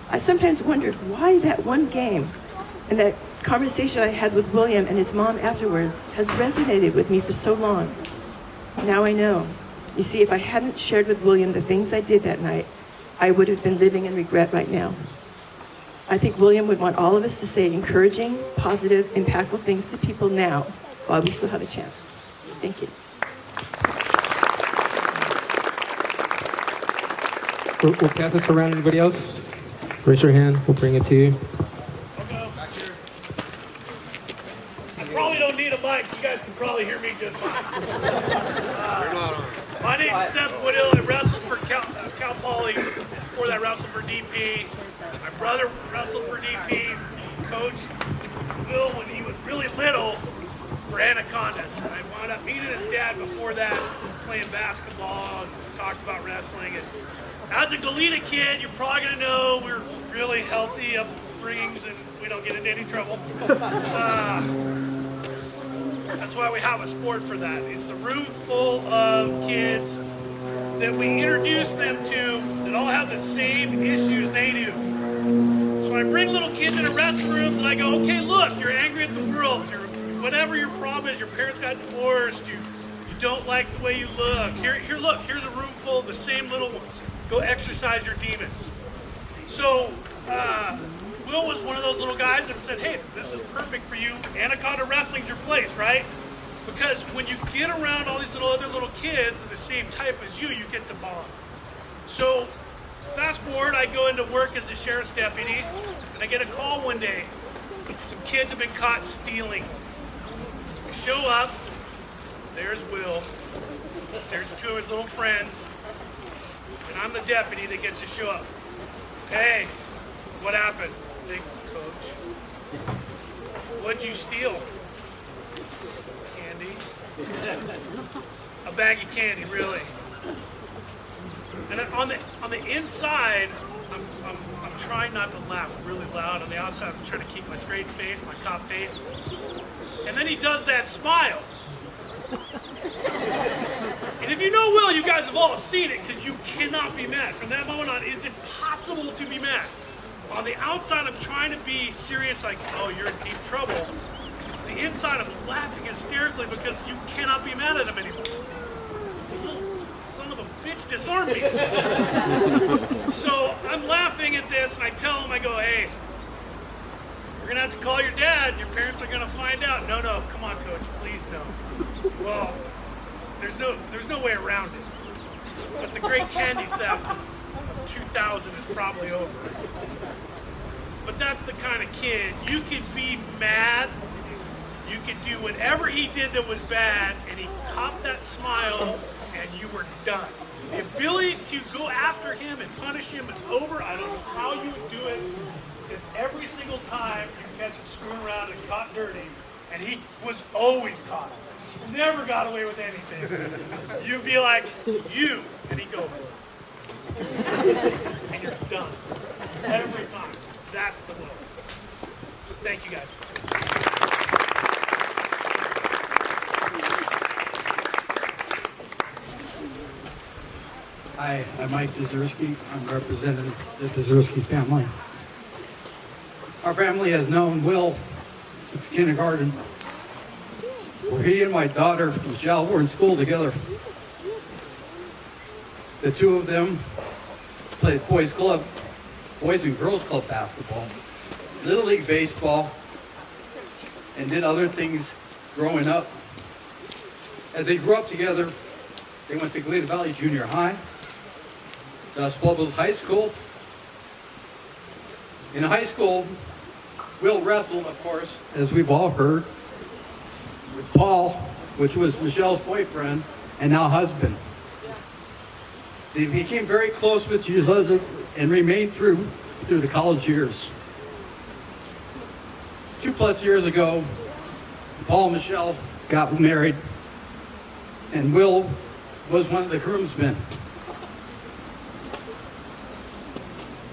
I sometimes wondered why that one game and that conversation I had with William and his mom afterwards has resonated with me for so long. Now I know. You see, if I hadn't shared with William the things I did that night, I would have been living in regret right now. I think William would want all of us to say encouraging, positive, impactful things to people now while we still have a chance. Thank you. We'll pass this around. Anybody else? Raise your hand. We'll bring it to you. I probably don't need a mic. You guys can probably hear me just fine. My name's Seth Woodill. I wrestled for Cal Poly. Before that, I wrestled for DP. My brother wrestled for DP. Coached Will when he was really little for Anacondas. I wound up meeting his dad before that, playing basketball, and talked about wrestling. And as a Goleta kid, you're probably going to know we're really healthy upbringings and we don't get into any trouble. That's why we have a sport for that. It's a room full of kids that we introduce them to that all have the same issues they do. So I bring little kids into restrooms and I go, okay, look, you're angry at the world. Whatever your problem is, your parents got divorced, you don't like the way you look. Here, look, here's a room full of the same little ones. Go exercise your demons. So Will was one of those little guys that said, hey, this is perfect for you. Anaconda Wrestling's your place, right? Because when you get around all these other little kids that are the same type as you get the bond. So fast forward, I go into work as a sheriff's deputy, and I get a call one day. Some kids have been caught stealing. I show up, there's Will, there's two of his little friends, and I'm the deputy that gets to show up. Hey, what happened? Big coach. What'd you steal? Candy. A bag of candy, really. And on the inside, I'm trying not to laugh really loud. On the outside, I'm trying to keep my straight face, my cop face. And then he does that smile. And if you know Will, you guys have all seen it, because you cannot be mad. From that moment on, it's impossible to be mad. On the outside, I'm trying to be serious, like, oh, you're in deep trouble. On the inside, I'm laughing hysterically because you cannot be mad at him anymore. Son of a bitch disarmed me. So I'm laughing at this, and I tell him, I go, hey, you're gonna have to call your dad. Your parents are gonna find out. No, come on, coach, please no. Well, there's no way around it. But the great candy theft of 2000 is probably over. But that's the kind of kid, you could be mad, you could do whatever he did that was bad, and he caught that smile, and you were done. The ability to go after him and punish him is over. I don't know how you would do it, because every single time you catch him screwing around and caught dirty, and he was always caught. Never got away with anything. You'd be like, you, and he'd go, and you're done. Every time. That's the Will. Thank you, guys. Hi, I'm Mike Dzerzky. I'm representing the Dzerzky family. Our family has known Will since kindergarten, where he and my daughter, Michelle, were in school together. The two of them played boys and girls club basketball, Little League baseball, and did other things growing up. As they grew up together, they went to Galena Valley Junior High, Dos Pueblos High School. In high school, Will wrestled, of course, as we've all heard, with Paul, which was Michelle's boyfriend and now husband. They became very close with each other and remained through the college years. 2+ years ago, Paul and Michelle got married, and Will was one of the groomsmen.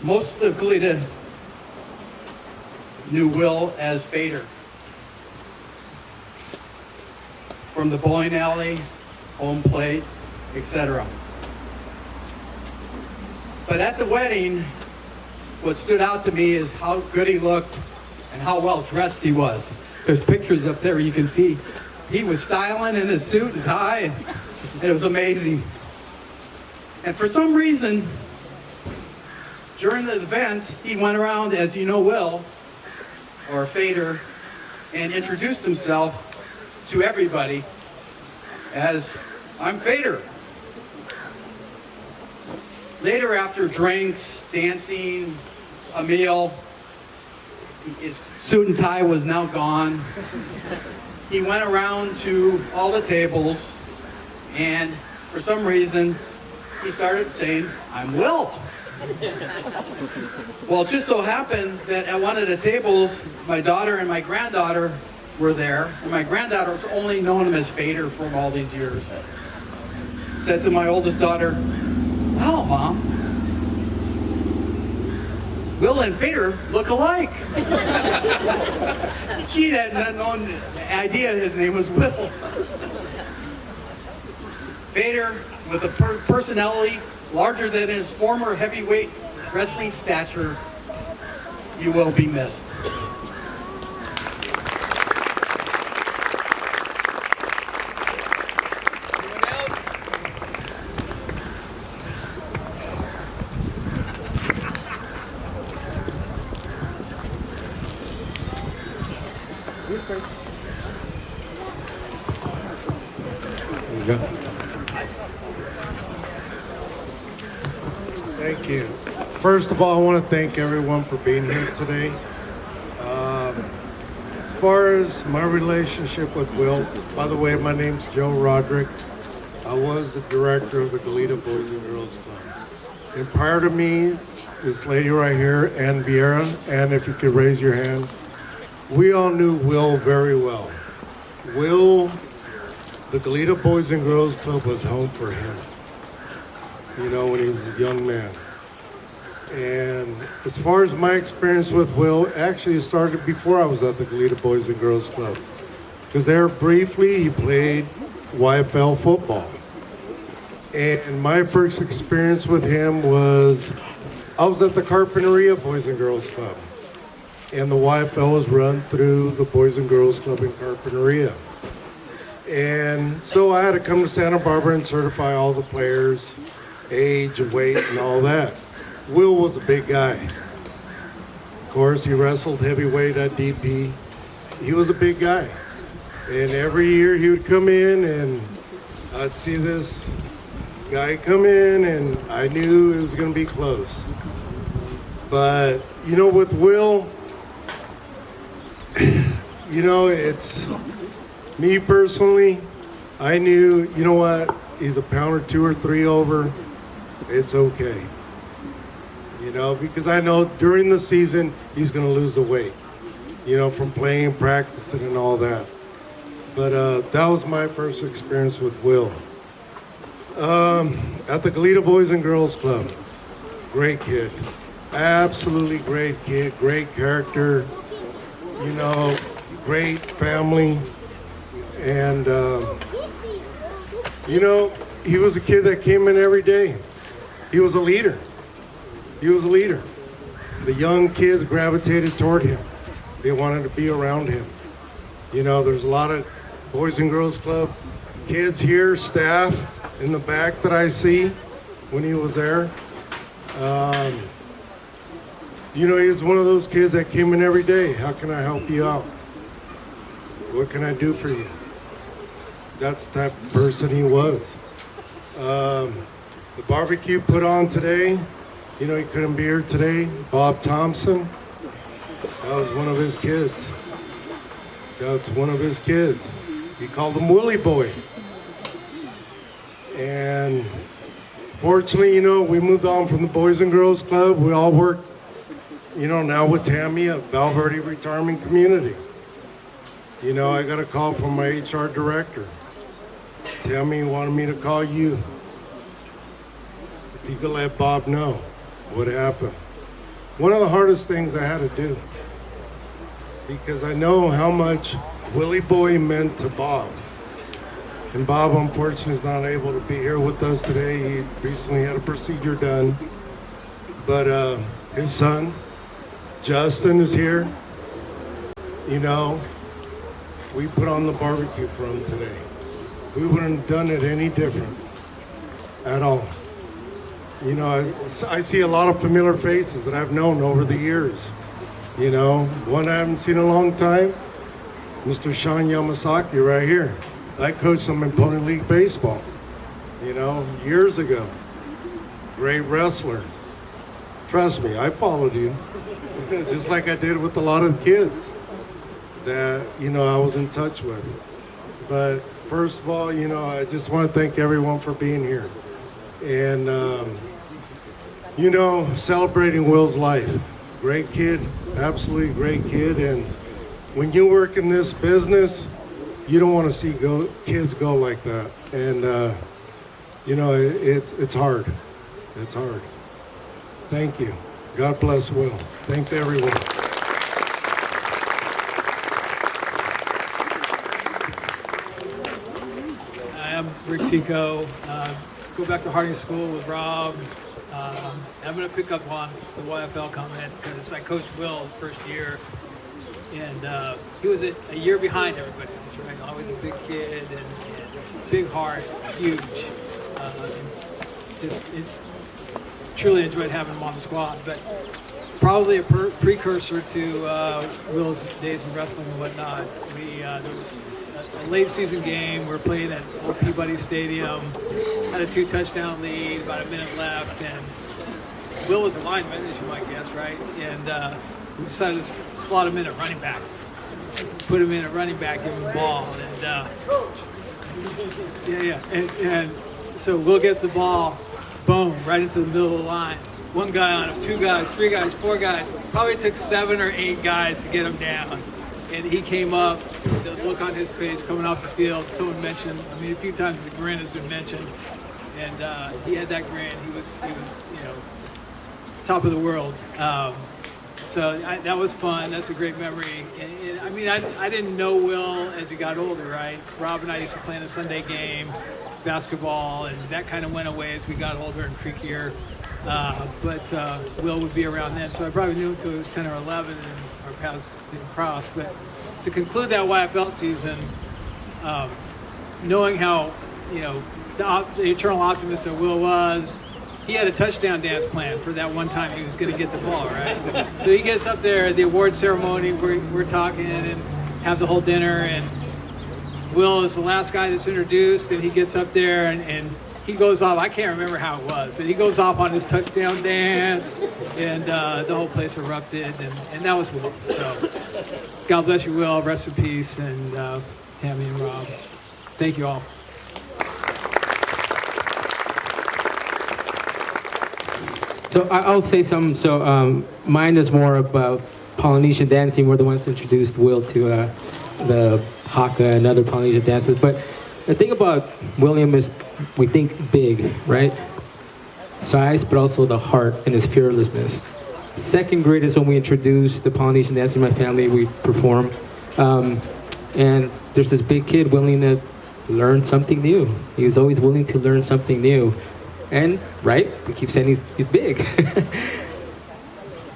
Most of Galena knew Will as Fader. From the bowling alley, home plate, etc. But at the wedding, what stood out to me is how good he looked and how well dressed he was. There's pictures up there you can see. He was styling in his suit and tie, and it was amazing. And for some reason, during the event, he went around, as you know, Will, or Fader, and introduced himself to everybody as, I'm Fader. Later, after drinks, dancing, a meal, his suit and tie was now gone. He went around to all the tables, and for some reason, he started saying, I'm Will. Well, it just so happened that at one of the tables, my daughter and my granddaughter were there, and my granddaughter's only known him as Fader from all these years. Said to my oldest daughter, wow, Mom, Will and Fader look alike. She had no idea his name was Will. Fader, with a personality larger than his former heavyweight wrestling stature, you will be missed. you go. Thank you. First of all, I want to thank everyone for being here today. As far as my relationship with Will, by the way, my name's Joe Roderick. I was the director of the Goleta Boys and Girls Club. And prior to me, this lady right here, Ann Vieira, and if you could raise your hand, we all knew Will very well. Will, the Goleta Boys and Girls Club was home for him, you know, when he was a young man. And as far as my experience with Will, actually it started before I was at the Goleta Boys and Girls Club. Because there briefly he played YFL football. And my first experience with him was, I was at the Carpinteria Boys and Girls Club. And the YFL was run through the Boys and Girls Club in Carpinteria. And so I had to come to Santa Barbara and certify all the players, age, weight, and all that. Will was a big guy. Of course, he wrestled heavyweight at DP. He was a big guy. And every year he would come in and I'd see this guy come in and I knew it was going to be close. But, you know, with Will, you know, it's me personally, I knew, you know what, he's a pound or 2 or 3 over, it's okay. You know, because I know during the season he's going to lose the weight, you know, from playing, practicing, and all that. But that was my first experience with Will. At the Goleta Boys and Girls Club, great kid. Absolutely great kid, great character, you know, great family. And, you know, he was a kid that came in every day. He was a leader. He was a leader. The young kids gravitated toward him. They wanted to be around him. You know, there's a lot of Boys and Girls Club kids here, staff in the back that I see when he was there. You know, he was one of those kids that came in every day. How can I help you out? What can I do for you? That's the type of person he was. The barbecue put on today, you know, he couldn't be here today. Bob Thompson, that was one of his kids. That's one of his kids. He called him Willie Boy. And fortunately, you know, we moved on from the Boys and Girls Club. We all work, you know, now with Tammy at Valverde Retirement Community. You know, I got a call from my HR director. Tammy wanted me to call you. If you could let Bob know what happened. One of the hardest things I had to do, because I know how much Willie Boy meant to Bob. And Bob, unfortunately, is not able to be here with us today. He recently had a procedure done. But his son, Justin, is here. You know, we put on the barbecue for him today. We wouldn't have done it any different at all. You know, I see a lot of familiar faces that I've known over the years. You know, one I haven't seen in a long time, Mr. Sean Yamasaki right here. I coached him in Pony League Baseball, you know, years ago. Great wrestler. Trust me, I followed you, just like I did with a lot of kids that, you know, I was in touch with. But first of all, you know, I just want to thank everyone for being here. And, you know, celebrating Will's life. Great kid, absolutely great kid. And when you work in this business, you don't want to see kids go like that. And, you know, it's hard. It's hard. Thank you. God bless Will. Thank everyone. I'm Rick Tico. Go back to Harding School with Rob. I'm going to pick up on the YFL comment because I coached Will his first year. And he was a year behind everybody else, right? Always a big kid and big heart, huge. Truly enjoyed having him on the squad. But probably a precursor to Will's days in wrestling and whatnot. There was a late season game. We were playing at Old Peabody Stadium. Had a 2-touchdown lead, about a minute left, and Will was a lineman, as you might guess, right? And we decided to slot him in at running back. Put him in at running back, give him the ball, and and so Will gets the ball, boom, right into the middle of the line. One guy on him, 2 guys, 3 guys, 4 guys. Probably took 7 or 8 guys to get him down. And he came up, the look on his face coming off the field. Someone mentioned, I mean, a few times the grin has been mentioned, and he had that grin. He was, top of the world. So that was fun. That's a great memory. And I mean, I didn't know Will as he got older, right? Rob and I used to play in a Sunday game, basketball, and that kind of went away as we got older and creakier. But Will would be around then, so I probably knew him until he was 10 or 11, and our paths didn't cross. But to conclude that YFL season, knowing how, the eternal optimist that Will was, he had a touchdown dance plan for that one time he was going to get the ball, right? So he gets up there at the award ceremony, we're talking and have the whole dinner, and Will is the last guy that's introduced, and he gets up there and he goes off. I can't remember how it was, but he goes off on his touchdown dance, and the whole place erupted, and that was Will. So God bless you, Will. Rest in peace, and Tammy and Rob. Thank you all. So I'll say some. So mine is more about Polynesian dancing. We're the ones that introduced Will to the haka and other Polynesian dances. But the thing about William is we think big, right? Size, but also the heart and his fearlessness. Second grade is when we introduced the Polynesian dance in my family. We perform. And there's this big kid willing to learn something new. He was always willing to learn something new. And, right, we keep saying he's big.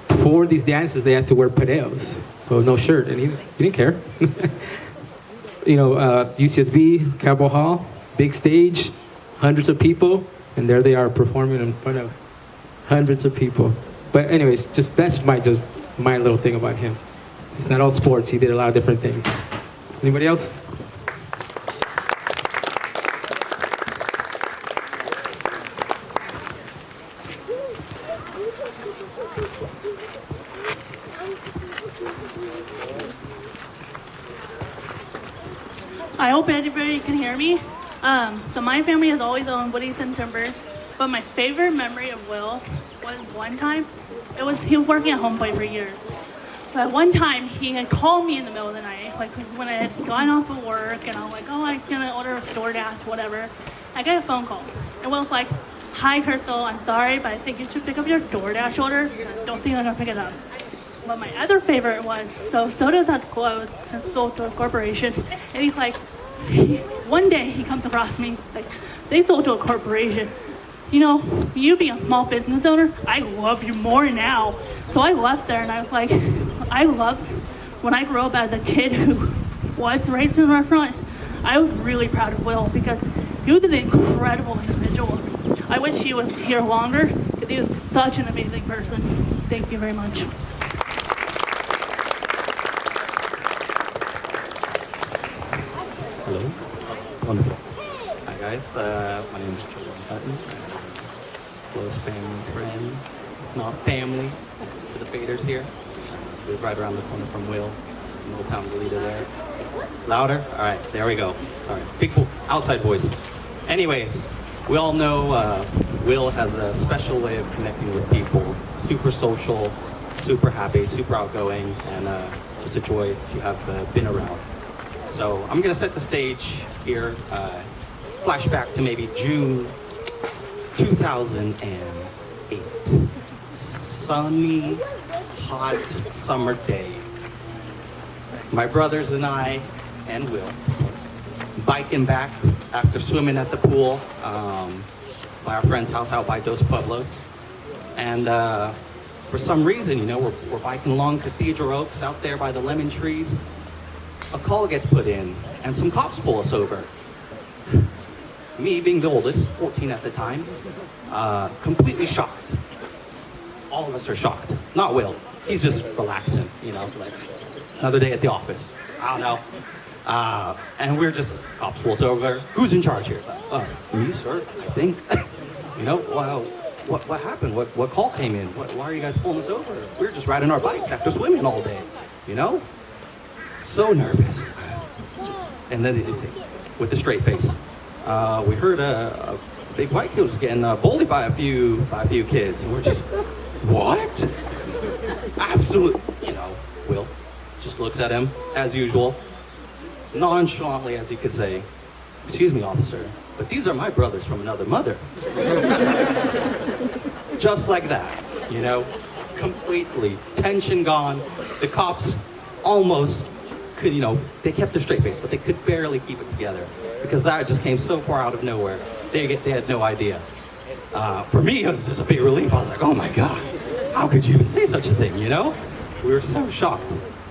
For these dances, they had to wear pareos, so no shirt, and he didn't care. UCSB, Cabell Hall, big stage, hundreds of people, and there they are performing in front of hundreds of people. But anyways, that's my little thing about him. It's not all sports. He did a lot of different things. Anybody else? I hope everybody can hear me. So my family has always owned Woody's and Timber, but my favorite memory of Will was one time. He was working at Home Point for years. But one time he had called me in the middle of the night, like when I had gotten off of work, and I was like, oh, I'm gonna order a DoorDash, whatever. I get a phone call, and Will's like, hi, Crystal, I'm sorry, but I think you should pick up your DoorDash order. I don't think I'm gonna pick it up. But my other favorite was, so sodas had closed and sold to a corporation, and he's like, one day he comes across me, like, they sold to a corporation. You being a small business owner, I love you more now. So I left there and I was like, I loved when I grew up as a kid who was raised in a restaurant. I was really proud of Will because he was an incredible individual. I wish he was here longer because he was such an amazing person. Thank you very much. Hello. Wonderful. Hi guys, my name is Joel Hutton. Close family friend, not family, to the Faders here. We're right around the corner from Will, Old Town Goleta there. Louder? All right, there we go. All right, people, outside voice. Anyways, we all know Will has a special way of connecting with people. Super social, super happy, super outgoing, and just a joy if you have been around. So I'm gonna set the stage here. Flashback to maybe June 2008. Sunny, hot summer day. My brothers and I, and Will, biking back after swimming at the pool by our friend's house out by Dos Pueblos. And for some reason, we're biking along Cathedral Oaks out there by the lemon trees. A call gets put in and some cops pull us over. Me being the oldest, 14 at the time, completely shocked. all of us are shocked. Not Will. He's just relaxing, you know, like another day at the office. I don't know. And we're just, cops pulls over. Who's in charge here? Me, sir, I think. You know, wow, what happened? What call came in? Why are you guys pulling us over? We're just riding our bikes after swimming all day, you know? So nervous. And then they say, with a straight face, we heard a big white kid was getting bullied by a few kids. And we're just, what? Absolute, you know, Will just looks at him as usual, nonchalantly as he could say, excuse me, officer, but these are my brothers from another mother. Just like that, you know, completely tension gone. The cops almost could, you know, they kept their straight face, but they could barely keep it together because that just came so far out of nowhere. They had no idea. For me, it was just a big relief. I was like, oh my God, how could you even say such a thing, you know? We were so shocked.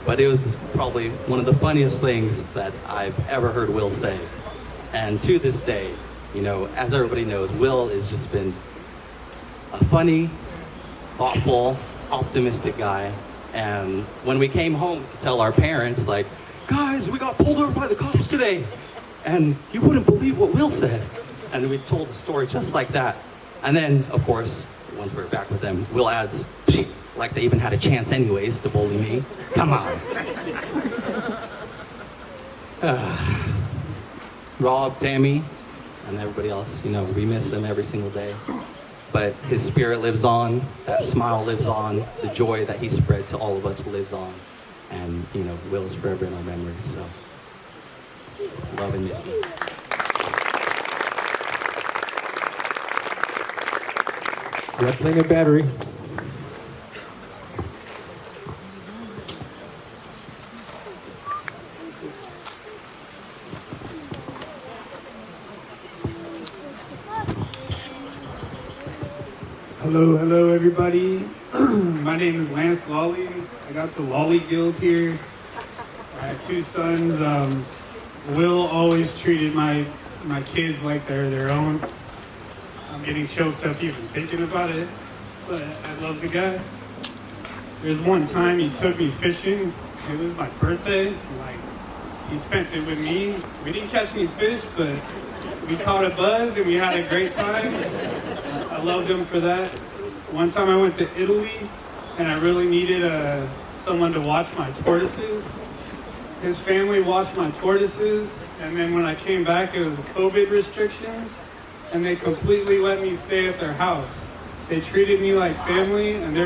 But it was probably one of the funniest things that I've ever heard Will say. And to this day, you know, as everybody knows, Will has just been a funny, thoughtful, optimistic guy. And when we came home to tell our parents, like, guys, we got pulled over by the cops today. And you wouldn't believe what Will said. And we told the story just like that. And then, of course, once we're back with them, Will adds, like they even had a chance anyways to bully me. Come on. Rob, Tammy, and everybody else, you know, we miss him every single day. But his spirit lives on, that smile lives on, the joy that he spread to all of us lives on. And, you know, Will is forever in our memories, so love and miss you. Got plenty of battery. Hello everybody. My name is Lance Lawley. I got the Lawley Guild here. I have two sons. Will always treated my kids like they're their own. I'm getting choked up even thinking about it, but I love the guy. There's one time he took me fishing. It was my birthday. Like, he spent it with me. We didn't catch any fish, but we caught a buzz and we had a great time. I loved him for that. One time I went to Italy and I really needed someone to watch my tortoises. His family watched my tortoises, and then when I came back, it was COVID restrictions, and they completely let me stay at their house. They treated me like family, and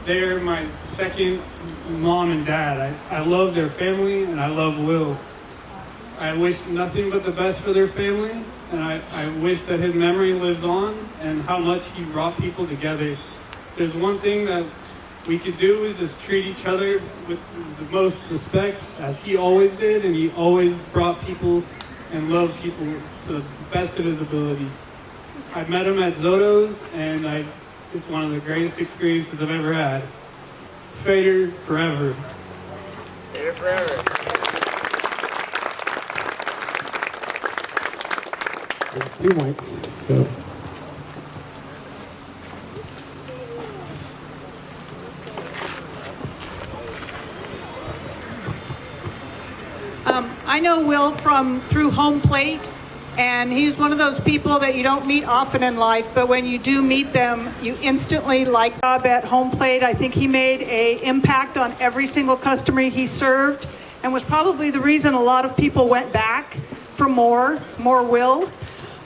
they're my second mom and dad. I love their family, and I love Will. I wish nothing but the best for their family, and I wish that his memory lives on and how much he brought people together. There's one thing that we could do is just treat each other with the most respect, as he always did, and he always brought people and loved people to the best of his ability. I met him at Zoto's, and it's one of the greatest experiences I've ever had. Fader forever. Fader forever. There's 2 mics, so. I know Will through home plate, and he's one of those people that you don't meet often in life, but when you do meet them, you instantly like at home plate. I think he made an impact on every single customer he served, and was probably the reason a lot of people went back for more Will.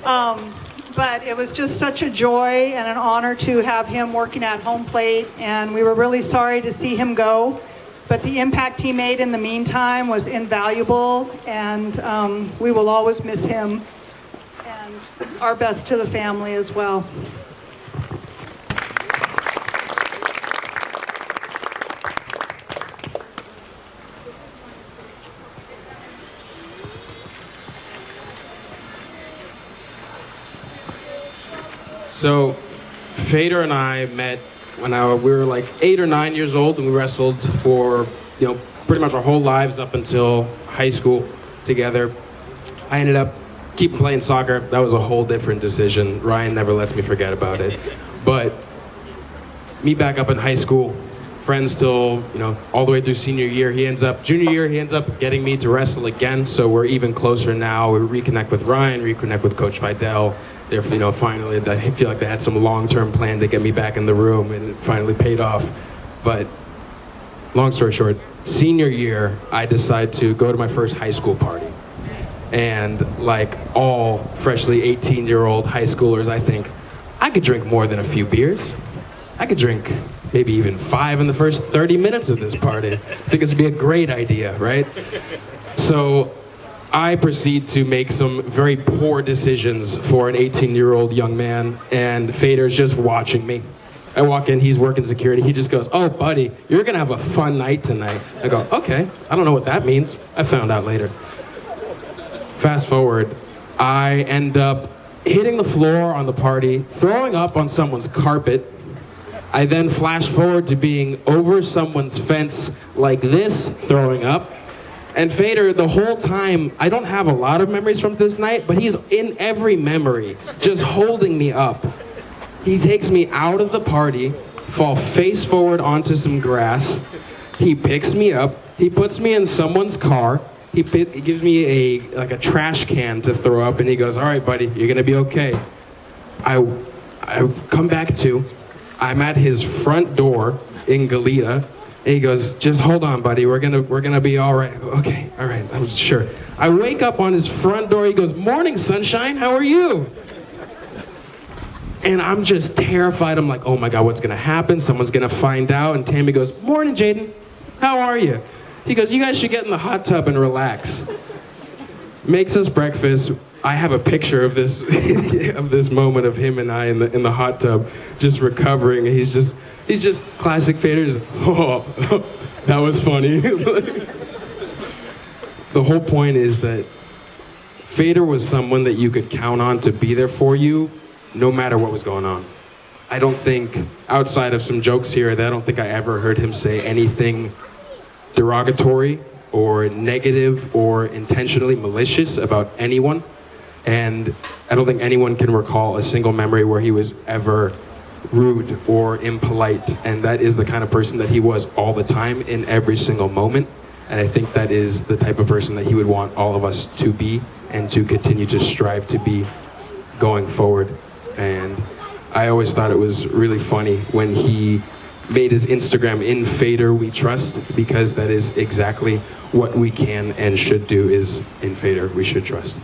But it was just such a joy and an honor to have him working at home plate, and we were really sorry to see him go. But the impact he made in the meantime was invaluable, and we will always miss him, and our best to the family as well. So, Fader and I met when we were like 8 or 9 years old, and we wrestled for, pretty much our whole lives up until high school together. I ended up keeping playing soccer. That was a whole different decision. Ryan never lets me forget about it. But meet back up in high school. Friends till, all the way through senior year. Junior year, he ends up getting me to wrestle again. So we're even closer now. We reconnect with Ryan, reconnect with Coach Vidal. They're, finally, I feel like they had some long-term plan to get me back in the room, and it finally paid off. But long story short, senior year, I decide to go to my first high school party. And like all freshly 18-year-old high schoolers, I think, I could drink more than a few beers. I could drink maybe even 5 in the first 30 minutes of this party. I think this would be a great idea, right? So I proceed to make some very poor decisions for an 18-year-old young man, and Fader's just watching me. I walk in, he's working security. He just goes, "Oh, buddy, you're going to have a fun night tonight." I go, "Okay, I don't know what that means." I found out later. Fast forward, I end up hitting the floor on the party, throwing up on someone's carpet. I then flash forward to being over someone's fence like this, throwing up. And Fader, the whole time, I don't have a lot of memories from this night, but he's in every memory, just holding me up. He takes me out of the party, fall face forward onto some grass. He picks me up, he puts me in someone's car, he gives me a trash can to throw up, and he goes, "All right, buddy, you're gonna be okay." I come back to, I'm at his front door in Goleta, and he goes, "Just hold on, buddy. We're gonna be all right." Okay, all right, I'm sure. I wake up on his front door. He goes, "Morning, sunshine. How are you?" And I'm just terrified. I'm like, "Oh my God, what's gonna happen? Someone's gonna find out." And Tammy goes, "Morning, Jaden. How are you?" He goes, "You guys should get in the hot tub and relax." Makes us breakfast. I have a picture of this of this moment of him and I in the hot tub, just recovering. He's just classic Fader. Just, "Oh, that was funny." The whole point is that Fader was someone that you could count on to be there for you, no matter what was going on. I don't think, outside of some jokes here, I don't think I ever heard him say anything derogatory or negative or intentionally malicious about anyone. And I don't think anyone can recall a single memory where he was ever rude or impolite. And that is the kind of person that he was all the time in every single moment. And I think that is the type of person that he would want all of us to be and to continue to strive to be going forward. And I always thought it was really funny when he made his Instagram "In Fader We Trust," because that is exactly what we can and should do, is in Fader we should trust.